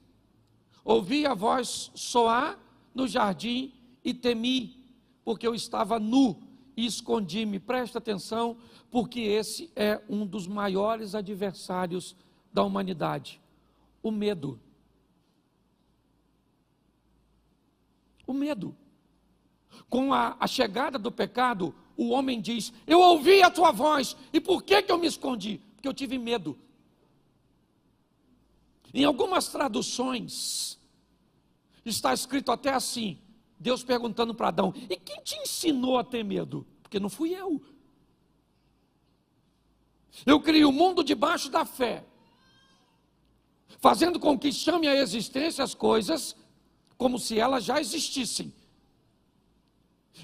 ouvi a voz soar no jardim e temi, porque eu estava nu e escondi-me. Presta atenção, porque esse é um dos maiores adversários da humanidade, o medo. O medo. Com a chegada do pecado, o homem diz: eu ouvi a tua voz, e por que eu me escondi? Porque eu tive medo. Em algumas traduções, está escrito até assim, Deus perguntando para Adão: e quem te ensinou a ter medo? Porque não fui eu. Eu criei o mundo debaixo da fé, fazendo com que chame à existência as coisas como se elas já existissem.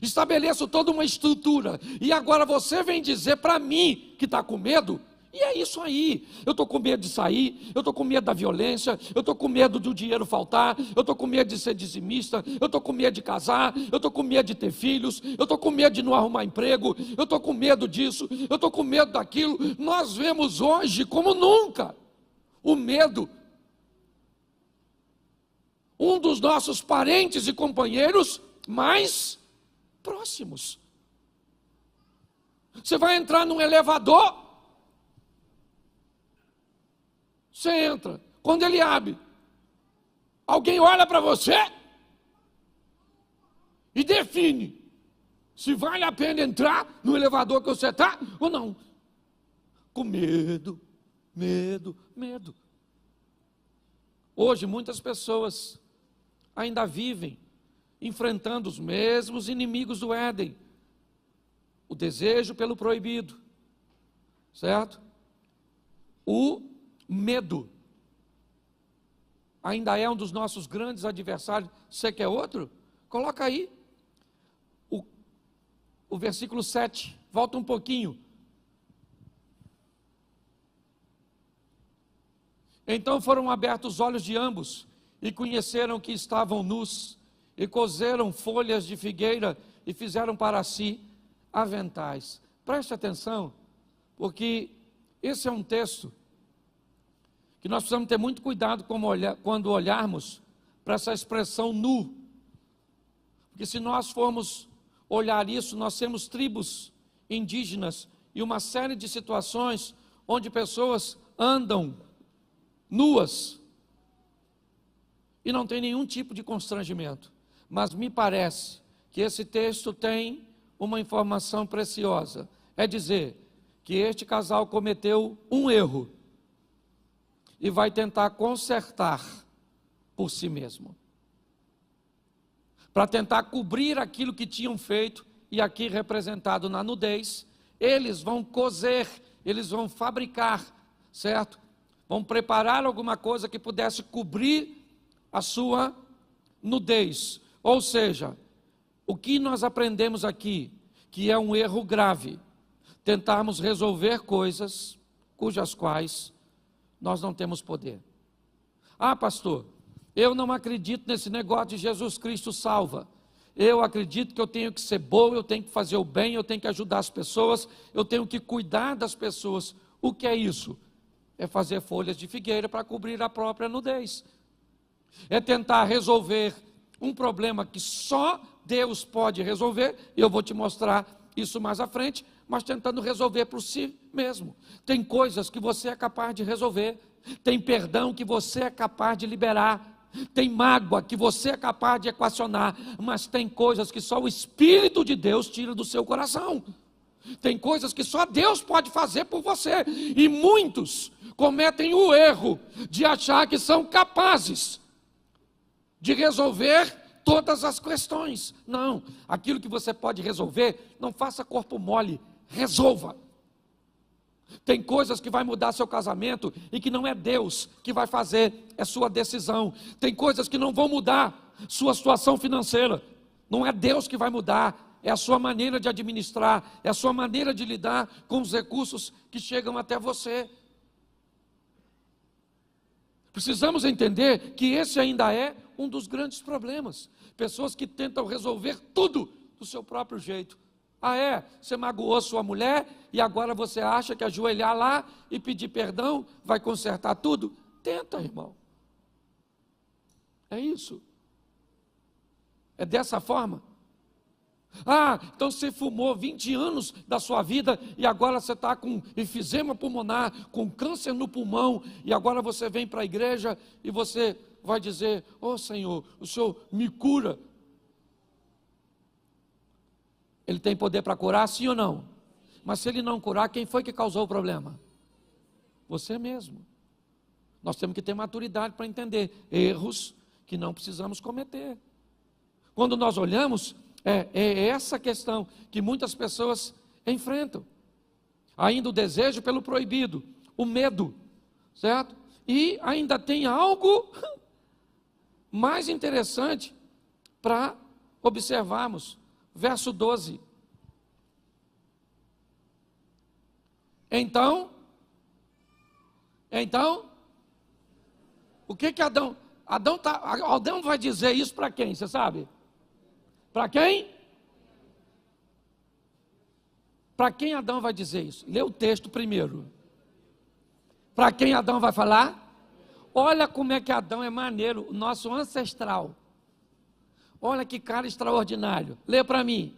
Estabeleço toda uma estrutura, e agora você vem dizer para mim que está com medo? E é isso aí. Eu estou com medo de sair, eu estou com medo da violência, eu estou com medo do dinheiro faltar, eu estou com medo de ser dizimista, eu estou com medo de casar, eu estou com medo de ter filhos, eu estou com medo de não arrumar emprego, eu estou com medo disso, eu estou com medo daquilo. Nós vemos hoje como nunca o medo. Um dos nossos parentes e companheiros mais próximos. Você vai entrar num elevador, você entra, quando ele abre, alguém olha para você e define se vale a pena entrar no elevador que você está ou não. Com medo, medo, medo. Hoje muitas pessoas ainda vivem enfrentando os mesmos inimigos do Éden, o desejo pelo proibido, certo? O medo ainda é um dos nossos grandes adversários. Você quer outro? Coloca aí o versículo 7, volta um pouquinho. Então foram abertos os olhos de ambos, e conheceram que estavam nus, e coseram folhas de figueira, e fizeram para si aventais. Preste atenção, porque esse é um texto que nós precisamos ter muito cuidado quando olharmos para essa expressão nu. Porque se nós formos olhar isso, nós temos tribos indígenas e uma série de situações onde pessoas andam nuas e não tem nenhum tipo de constrangimento. Mas me parece que esse texto tem uma informação preciosa. É dizer que este casal cometeu um erro e vai tentar consertar por si mesmo, para tentar cobrir aquilo que tinham feito, e aqui representado na nudez. Eles vão coser, eles vão fabricar, certo? Vão preparar alguma coisa que pudesse cobrir a sua nudez. Ou seja, o que nós aprendemos aqui, que é um erro grave, tentarmos resolver coisas cujas quais nós não temos poder. Ah, pastor, eu não acredito nesse negócio de Jesus Cristo salva. Eu acredito que eu tenho que ser bom, eu tenho que fazer o bem, eu tenho que ajudar as pessoas, eu tenho que cuidar das pessoas. O que é isso? É fazer folhas de figueira para cobrir a própria nudez. É tentar resolver um problema que só Deus pode resolver, e eu vou te mostrar isso mais à frente, mas tentando resolver por si mesmo. Tem coisas que você é capaz de resolver, tem perdão que você é capaz de liberar, tem mágoa que você é capaz de equacionar, mas tem coisas que só o Espírito de Deus tira do seu coração. Tem coisas que só Deus pode fazer por você, e muitos cometem o erro de achar que são capazes de resolver todas as questões. Não, aquilo que você pode resolver, não faça corpo mole, resolva. Tem coisas que vai mudar seu casamento e que não é Deus que vai fazer, é sua decisão. Tem coisas que não vão mudar sua situação financeira, não é Deus que vai mudar, é a sua maneira de administrar, é a sua maneira de lidar com os recursos que chegam até você. Precisamos entender que esse ainda é um dos grandes problemas. Pessoas que tentam resolver tudo do seu próprio jeito. Ah, é? Você magoou sua mulher e agora você acha que ajoelhar lá e pedir perdão vai consertar tudo? Tenta, irmão. É isso. É dessa forma. Ah, então você fumou 20 anos da sua vida e agora você está com enfisema pulmonar, com câncer no pulmão, e agora você vem para a igreja e você vai dizer: "Oh Senhor, o Senhor me cura". Ele tem poder para curar, sim ou não? Mas se ele não curar, quem foi que causou o problema? Você mesmo. Nós temos que ter maturidade para entender erros que não precisamos cometer. Quando nós olhamos, é essa questão que muitas pessoas enfrentam. Ainda o desejo pelo proibido, o medo, certo? E ainda tem algo mais interessante para observarmos. Verso 12. Então, o que Adão vai dizer isso para quem, você sabe? Para quem? Para quem Adão vai dizer isso? Lê o texto primeiro. Para quem Adão vai falar? Olha como é que Adão é maneiro, o nosso ancestral. Olha que cara extraordinário. Lê para mim.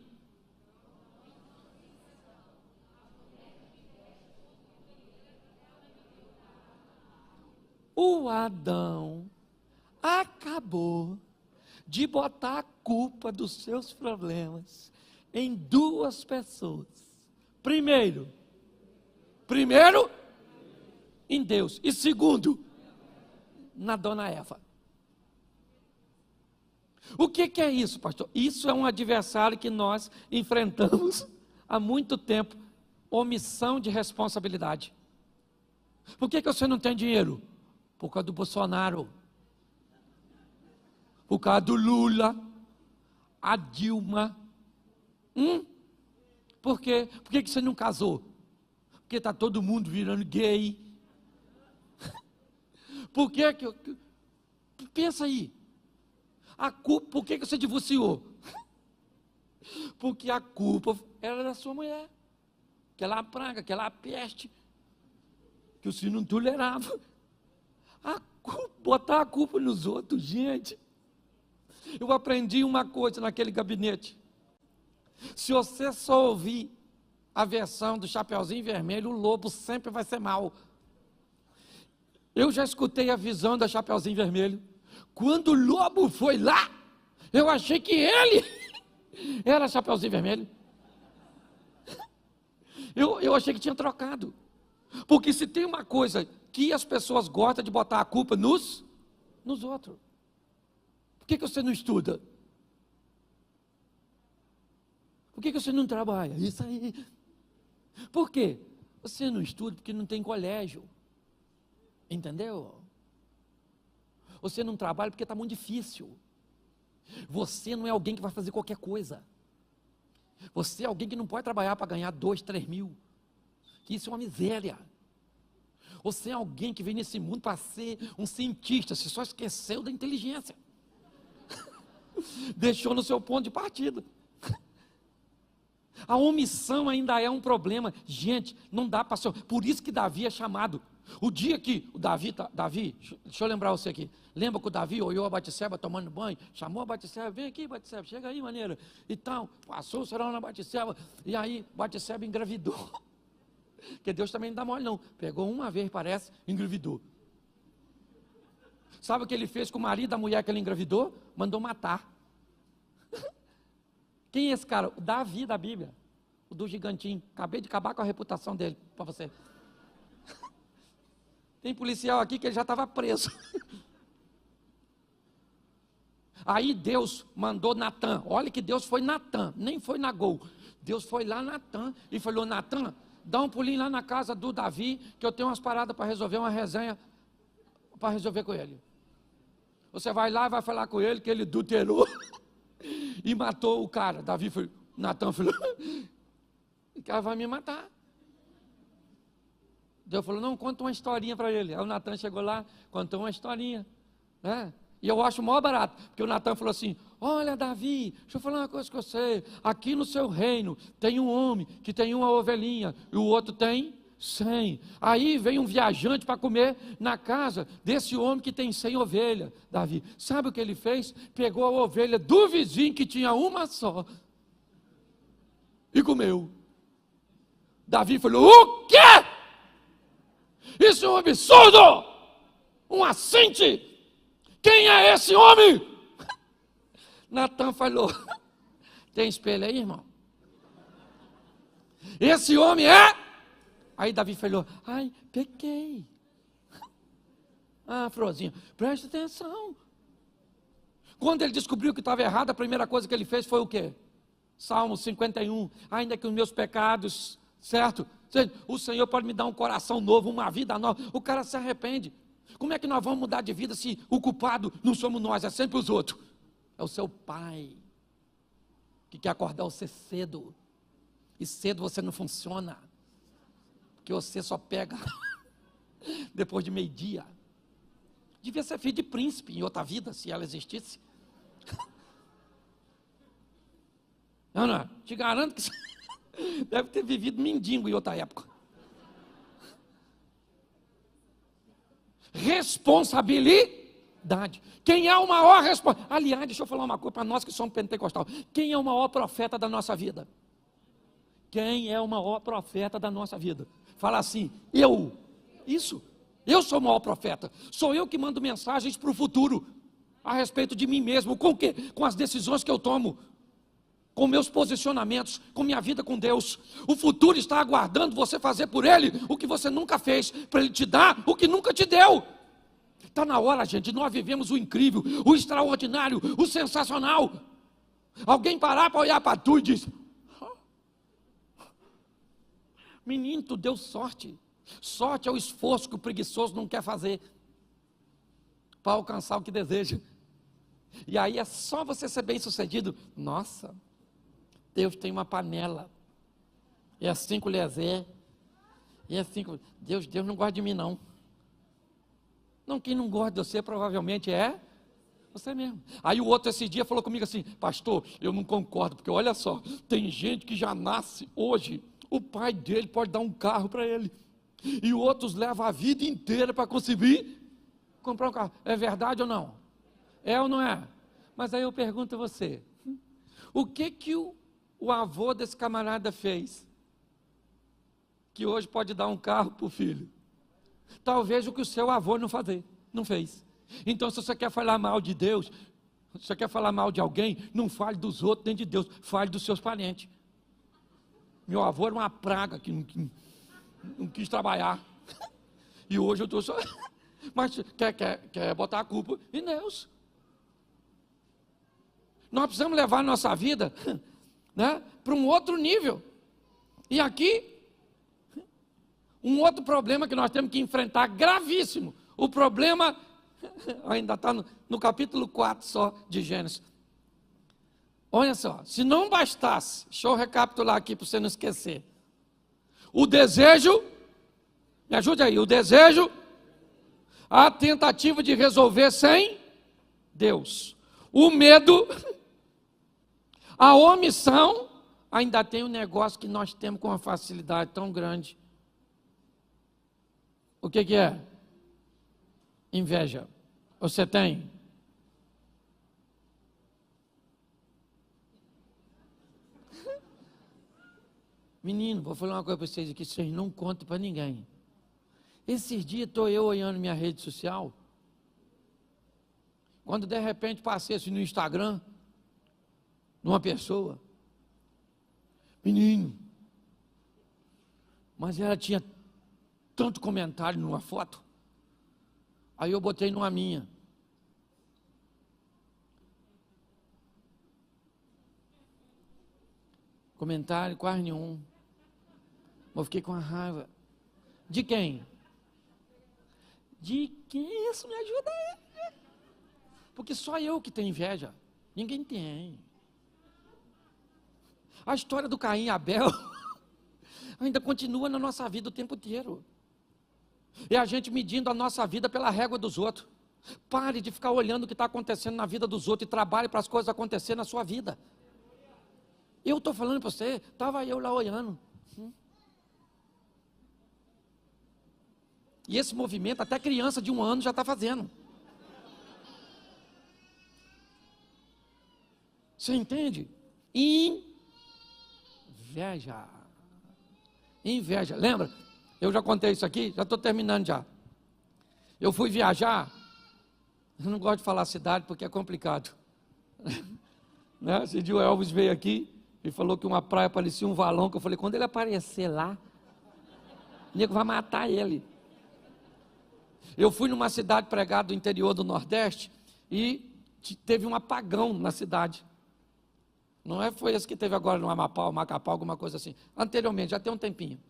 O Adão acabou de botar a culpa dos seus problemas em duas pessoas. Primeiro, em Deus. E segundo, na dona Eva. O que é isso, pastor? Isso é um adversário que nós enfrentamos há muito tempo. Omissão de responsabilidade. Por que você não tem dinheiro? Por causa do Bolsonaro. Por causa do Lula. A Dilma. Por quê? Por que você não casou? Porque está todo mundo virando gay. Por que pensa aí. A culpa, por que você divorciou? Porque a culpa era da sua mulher. Aquela praga, aquela peste, que o senhor não tolerava. Botar a culpa nos outros, gente. Eu aprendi uma coisa naquele gabinete. Se você só ouvir a versão do Chapeuzinho Vermelho, o lobo sempre vai ser mau. Eu já escutei a visão da Chapeuzinho Vermelho. Quando o lobo foi lá, eu achei que ele era Chapeuzinho Vermelho. Eu achei que tinha trocado. Porque se tem uma coisa que as pessoas gostam de botar a culpa nos outros. Por que você não estuda? Por que você não trabalha? Isso aí. Por quê? Você não estuda porque não tem colégio. Entendeu? Você não trabalha porque está muito difícil. Você não é alguém que vai fazer qualquer coisa. Você é alguém que não pode trabalhar para ganhar 2, 3 mil. Isso é uma miséria. Você é alguém que vem nesse mundo para ser um cientista. Você só esqueceu da inteligência. Deixou no seu ponto de partida. A omissão ainda é um problema. Gente, não dá para ser. Por isso que Davi é chamado. O dia que o Davi, deixa eu lembrar você aqui. Lembra que o Davi olhou a Batseba tomando banho, chamou a Batseba, vem aqui Batseba, chega aí maneira. E tal, passou o serão na Batseba, e aí Batseba engravidou. Porque Deus também não dá mole não. Pegou uma vez, parece, engravidou. Sabe o que ele fez com o marido da mulher que ele engravidou? Mandou matar. Quem é esse cara? O Davi da Bíblia. O do gigantinho. Acabei de acabar com a reputação dele para você. Tem policial aqui que ele já estava preso. Aí Deus mandou Natan. Olha que Deus foi Natan, nem foi Nagol. Deus foi lá Natan e falou: Natan, dá um pulinho lá na casa do Davi, que eu tenho umas paradas para resolver, uma resenha para resolver com ele. Você vai lá e vai falar com ele que ele adulterou e matou o cara. Davi foi, Natan falou: o cara vai me matar. Deus falou: não, conta uma historinha para ele. Aí o Natan chegou lá, contou uma historinha, né? E eu acho o maior barato, porque o Natan falou assim: olha Davi, deixa eu falar uma coisa com você, aqui no seu reino tem um homem que tem uma ovelhinha e o outro tem 100. Aí vem um viajante para comer na casa desse homem que tem 100 ovelhas. Davi, sabe o que ele fez? Pegou a ovelha do vizinho que tinha uma só e comeu. Davi falou: o quê? Isso é um absurdo, um assinte. Quem é esse homem? Natan falou: tem espelho aí, irmão? Esse homem é? Aí Davi falou: ai, pequei. Ah, Frozinho, presta atenção. Quando ele descobriu que estava errado, a primeira coisa que ele fez foi o quê? Salmo 51, ainda que os meus pecados, certo? O Senhor pode me dar um coração novo, uma vida nova. O cara se arrepende. Como é que nós vamos mudar de vida se o culpado não somos nós, é sempre os outros? É o seu pai, que quer acordar você cedo. E cedo você não funciona, porque você só pega depois de meio-dia. Devia ser filho de príncipe em outra vida, se ela existisse. Ana, te garanto que você deve ter vivido mendigo em outra época. Responsabilidade. Quem é o maior responsável? Aliás, deixa eu falar uma coisa para nós que somos pentecostal. Quem é o maior profeta da nossa vida? Quem é o maior profeta da nossa vida? Fala assim: eu. Isso. Eu sou o maior profeta. Sou eu que mando mensagens para o futuro a respeito de mim mesmo. Com o quê? Com as decisões que eu tomo, com meus posicionamentos, com minha vida com Deus. O futuro está aguardando você fazer por Ele o que você nunca fez, para Ele te dar o que nunca te deu. Está na hora, gente, nós vivemos o incrível, o extraordinário, o sensacional. Alguém parar para olhar para tu e diz: menino, tu deu sorte. Sorte é o esforço que o preguiçoso não quer fazer para alcançar o que deseja. E aí é só você ser bem sucedido. Nossa, Deus tem uma panela, é 5 colheres, é 5. Deus não gosta de mim não. Não, quem não gosta de você provavelmente é você mesmo. Aí o outro esse dia falou comigo assim: pastor, eu não concordo, porque olha só, tem gente que já nasce hoje, o pai dele pode dar um carro para ele, e outros levam a vida inteira para conseguir comprar um carro. É verdade ou não? É ou não é? Mas aí eu pergunto a você: o que o avô desse camarada fez, que hoje pode dar um carro para o filho? Talvez o que o seu avô não fez. Então, se você quer falar mal de Deus, se você quer falar mal de alguém, não fale dos outros nem de Deus, fale dos seus parentes. Meu avô era uma praga que não quis trabalhar. E hoje eu estou só... Mas quer botar a culpa em Deus. Nós precisamos levar a nossa vida, né, para um outro nível. E aqui, um outro problema que nós temos que enfrentar, gravíssimo. O problema ainda está no capítulo 4 só de Gênesis. Olha só, se não bastasse, deixa eu recapitular aqui para você não esquecer. O desejo, me ajude aí, o desejo, a tentativa de resolver sem Deus. O medo, a omissão, ainda tem um negócio que nós temos com uma facilidade tão grande. O que é? Inveja. Você tem? Menino, vou falar uma coisa para vocês aqui, vocês não contem para ninguém. Esses dias estou eu olhando minha rede social, quando de repente passei assim no Instagram, numa pessoa, menino, mas ela tinha tanto comentário numa foto, aí eu botei numa minha. Comentário quase nenhum. Mas eu fiquei com a raiva. De quem? De quem? Isso me ajuda aí. Porque só eu que tenho inveja. Ninguém tem. A história do Caim e Abel ainda continua na nossa vida o tempo inteiro. É a gente medindo a nossa vida pela régua dos outros. Pare de ficar olhando o que está acontecendo na vida dos outros e trabalhe para as coisas acontecerem na sua vida. Eu estou falando para você, estava eu lá olhando. E esse movimento, até criança de 1 ano já está fazendo. Você entende? Inveja. Inveja. Lembra? Eu já contei isso aqui, já estou terminando já. Eu fui viajar, eu não gosto de falar cidade porque é complicado. Né? Esse dia o Elvis veio aqui e falou que uma praia parecia um valão, que eu falei, quando ele aparecer lá, o nego vai matar ele. Eu fui numa cidade pregada do interior do Nordeste e teve um apagão na cidade. Não é, foi esse que teve agora no Amapá, Macapá, alguma coisa assim. Anteriormente, já tem um tempinho.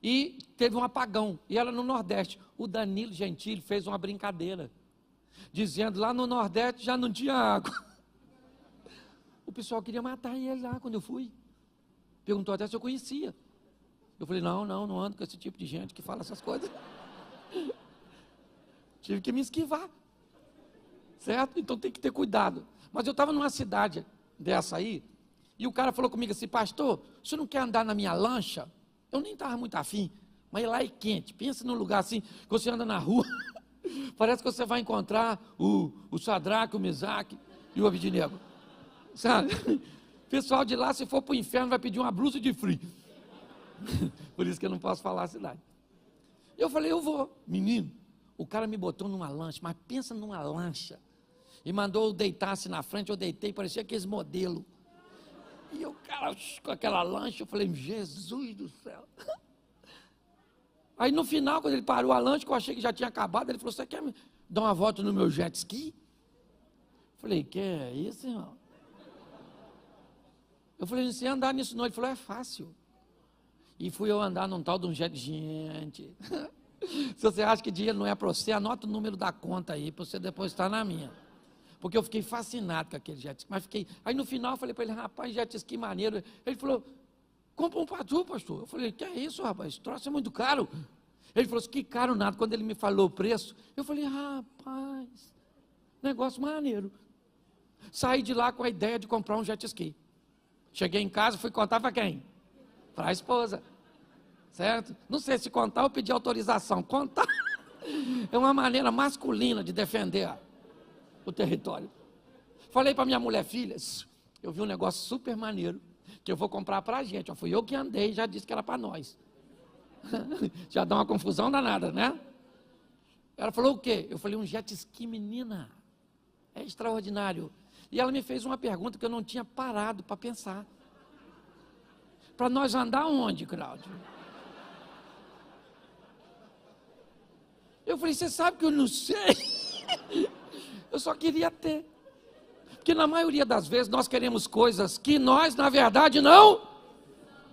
E teve um apagão, e era no Nordeste. O Danilo Gentili fez uma brincadeira, dizendo lá no Nordeste já não tinha água. O pessoal queria matar ele lá quando eu fui. Perguntou até se eu conhecia. Eu falei, não ando com esse tipo de gente que fala essas coisas. Tive que me esquivar. Certo? Então tem que ter cuidado. Mas eu estava numa cidade dessa aí, e o cara falou comigo assim, pastor, o senhor não quer andar na minha lancha? Eu nem estava muito afim, mas lá é quente. Pensa num lugar assim, que você anda na rua, parece que você vai encontrar o Sadraque, o Mesaque e o Abednego. Sabe? O pessoal de lá, se for para o inferno, vai pedir uma blusa de frio. Por isso que eu não posso falar a cidade. Eu falei, eu vou. Menino, o cara me botou numa lancha, mas pensa numa lancha. E mandou eu deitar-se na frente, eu deitei, parecia aqueles modelos. E o cara com aquela lancha, eu falei, Jesus do céu. Aí no final, quando ele parou a lancha, que eu achei que já tinha acabado, ele falou, você quer me dar uma volta no meu jet ski? Eu falei, que é isso, irmão? Eu falei, não sei andar nisso não. Ele falou, é fácil. E fui eu andar num tal de um jet, gente. Se você acha que dinheiro não é para você, anota o número da conta aí, para você depositar na minha. Porque eu fiquei fascinado com aquele jet ski. Mas fiquei. Aí no final eu falei para ele, rapaz, jet ski maneiro. Ele falou, compra um para tu, pastor. Eu falei, que é isso, rapaz? Esse troço é muito caro. Ele falou assim, que caro nada. Quando ele me falou o preço, eu falei, rapaz, negócio maneiro. Saí de lá com a ideia de comprar um jet ski. Cheguei em casa, fui contar para quem? Para a esposa. Certo? Não sei se contar ou pedir autorização. Contar é uma maneira masculina de defender o território. Falei para minha mulher, filha, eu vi um negócio super maneiro. que eu vou comprar para a gente. Fui eu que andei, já disse que era para nós. Já dá uma confusão danada, né? Ela falou o quê? Eu falei, um jet ski, menina. É extraordinário. E ela me fez uma pergunta que eu não tinha parado para pensar. Para nós andar onde, Cláudio? Eu falei, você sabe que eu não sei? Eu só queria ter. Porque na maioria das vezes nós queremos coisas que nós, na verdade, não,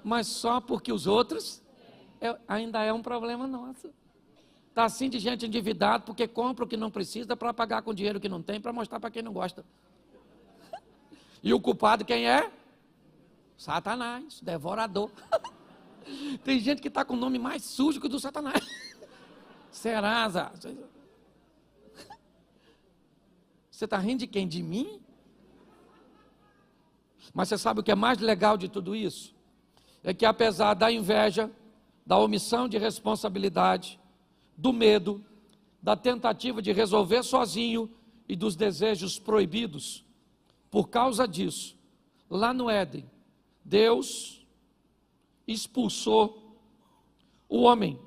mas só porque os outros, ainda é um problema nosso. Está assim de gente endividada porque compra o que não precisa para pagar com dinheiro que não tem, para mostrar para quem não gosta. E o culpado quem é? Satanás, devorador. Tem gente que está com o nome mais sujo que o do Satanás. Serasa. Você está rindo de quem? De mim? Mas você sabe o que é mais legal de tudo isso? É que apesar da inveja, da omissão de responsabilidade, do medo, da tentativa de resolver sozinho e dos desejos proibidos, por causa disso, lá no Éden, Deus expulsou o homem.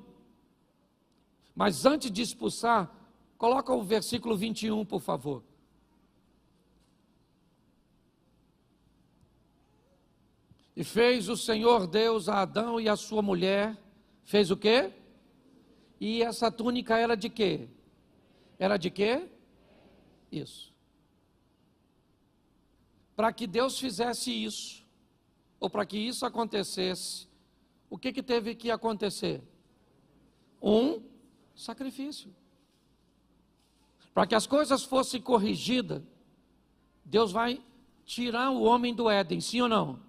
Mas antes de expulsar, coloca o versículo 21, por favor. E fez o Senhor Deus a Adão e a sua mulher, fez o quê? E essa túnica era de quê? Era de quê? Isso. Para que Deus fizesse isso, ou para que isso acontecesse, o que teve que acontecer? Um sacrifício. Para que as coisas fossem corrigidas, Deus vai tirar o homem do Éden, sim ou não?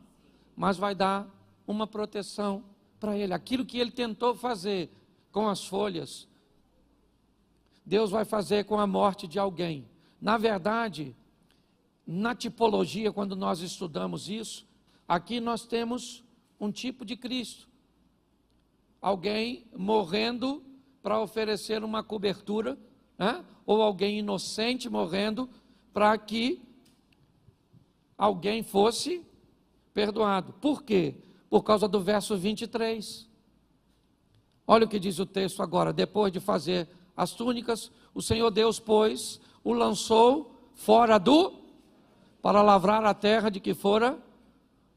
Mas vai dar uma proteção para ele. Aquilo que ele tentou fazer com as folhas, Deus vai fazer com a morte de alguém. Na verdade, na tipologia, quando nós estudamos isso, aqui nós temos um tipo de Cristo. Alguém morrendo para oferecer uma cobertura, né? Ou alguém inocente morrendo para que alguém fosse perdoado. Por quê? Por causa do verso 23. Olha o que diz o texto agora. Depois de fazer as túnicas, o Senhor Deus, pois, o lançou fora para lavrar a terra de que fora.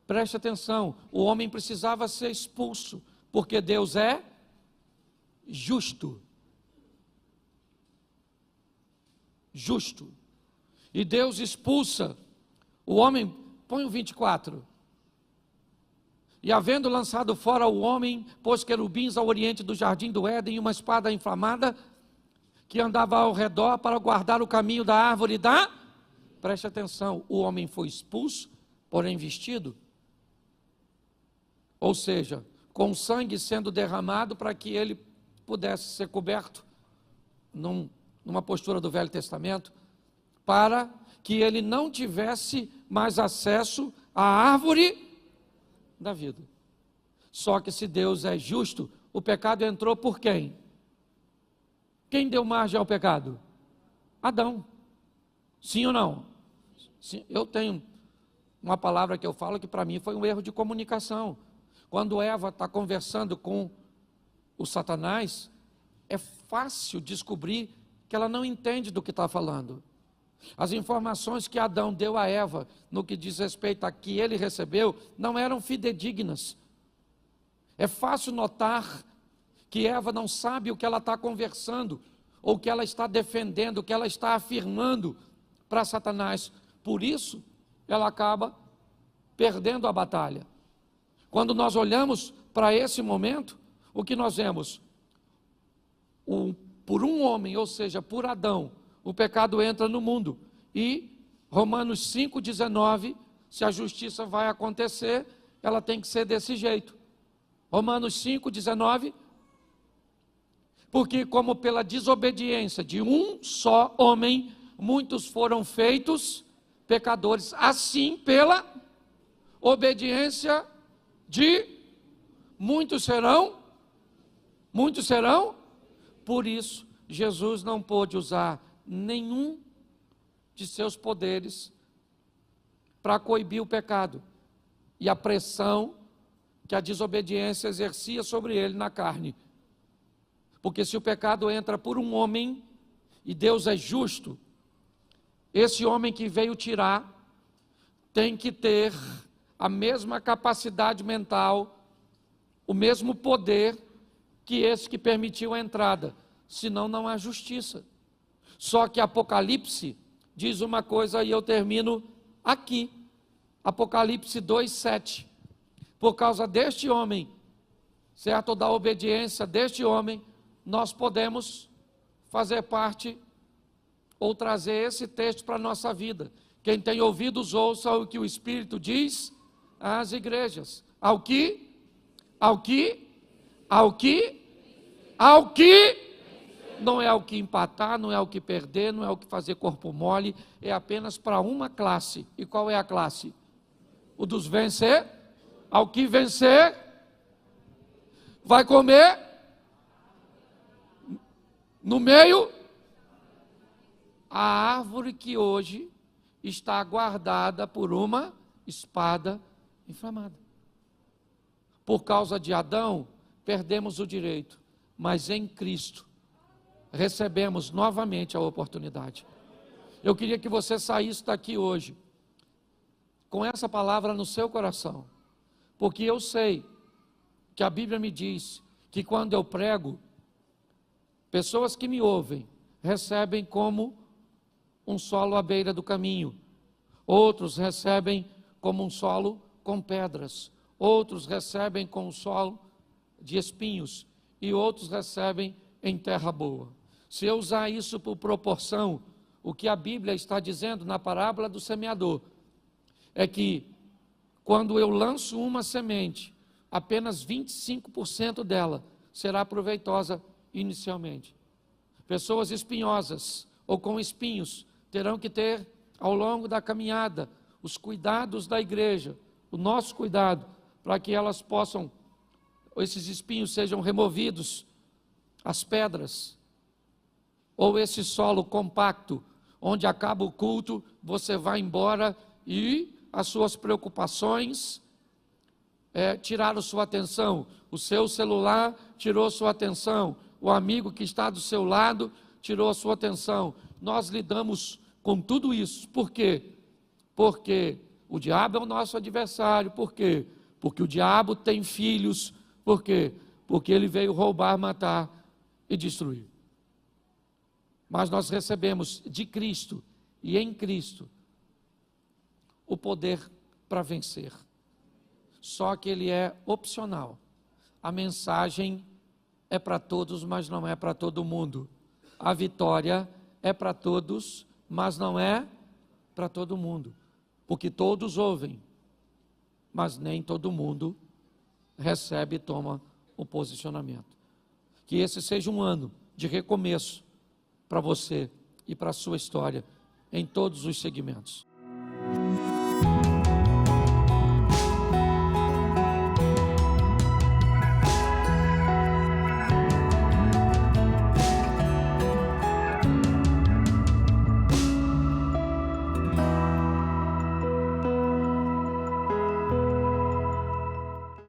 Preste atenção, o homem precisava ser expulso, porque Deus é justo. Justo. E Deus expulsa o homem, põe o 24. E havendo lançado fora o homem, pôs querubins ao oriente do jardim do Éden e uma espada inflamada que andava ao redor para guardar o caminho da árvore da... Preste atenção, o homem foi expulso, porém vestido. Ou seja, com sangue sendo derramado para que ele pudesse ser coberto numa postura do Velho Testamento, para que ele não tivesse mais acesso à árvore da vida. Só que se Deus é justo, o pecado entrou por quem? Quem deu margem ao pecado? Adão. Sim ou não? Sim, eu tenho uma palavra que eu falo que para mim foi um erro de comunicação. Quando Eva está conversando com o Satanás, é fácil descobrir que ela não entende do que está falando. As informações que Adão deu a Eva, no que diz respeito a que ele recebeu, não eram fidedignas. É fácil notar que Eva não sabe o que ela está conversando, ou o que ela está defendendo, o que ela está afirmando para Satanás. Por isso, ela acaba perdendo a batalha. Quando nós olhamos para esse momento, o que nós vemos? Por um homem, ou seja, por Adão, o pecado entra no mundo. E Romanos 5,19, se a justiça vai acontecer, ela tem que ser desse jeito. Romanos 5,19, porque como pela desobediência de um só homem, muitos foram feitos pecadores, assim pela obediência de muitos serão. Por isso, Jesus não pôde usar nenhum de seus poderes para coibir o pecado. e a pressão que a desobediência exercia sobre ele na carne. Porque se o pecado entra por um homem, e Deus é justo, esse homem que veio tirar tem que ter a mesma capacidade mental, o mesmo poder que esse que permitiu a entrada, senão não há justiça. Só que Apocalipse diz uma coisa e eu termino aqui, Apocalipse 2:7, por causa deste homem, certo, da obediência deste homem, nós podemos fazer parte ou trazer esse texto para a nossa vida. Quem tem ouvidos, ouça o que o Espírito diz às igrejas. Ao que não é ao que empatar, não é ao que perder, não é ao que fazer corpo mole, é apenas para uma classe. E qual é a classe? O dos vencer. Ao que vencer, vai comer no meio a árvore que hoje está guardada por uma espada inflamada. Por causa de Adão, perdemos o direito, mas em Cristo recebemos novamente a oportunidade. Eu queria que você saísse daqui hoje com essa palavra no seu coração, porque eu sei que a Bíblia me diz que quando eu prego, pessoas que me ouvem recebem como um solo à beira do caminho, outros recebem como um solo com pedras, outros recebem com um solo de espinhos e outros recebem em terra boa. Se eu usar isso por proporção, o que a Bíblia está dizendo na parábola do semeador é que quando eu lanço uma semente, apenas 25% dela será proveitosa inicialmente. Pessoas espinhosas ou com espinhos terão que ter, ao longo da caminhada, os cuidados da igreja, o nosso cuidado, para que elas possam, esses espinhos sejam removidos, as pedras, ou esse solo compacto, onde acaba o culto, você vai embora e as suas preocupações tiraram sua atenção, o seu celular tirou sua atenção, o amigo que está do seu lado tirou a sua atenção. Nós lidamos com tudo isso. Por quê? Porque o diabo é o nosso adversário. Por quê? Porque o diabo tem filhos. Por quê? Porque ele veio roubar, matar e destruir. Mas nós recebemos de Cristo e em Cristo o poder para vencer. Só que ele é opcional. A mensagem é para todos, mas não é para todo mundo. A vitória é para todos, mas não é para todo mundo. Porque todos ouvem, mas nem todo mundo recebe e toma o posicionamento. Que esse seja um ano de recomeço para você e para a sua história em todos os segmentos.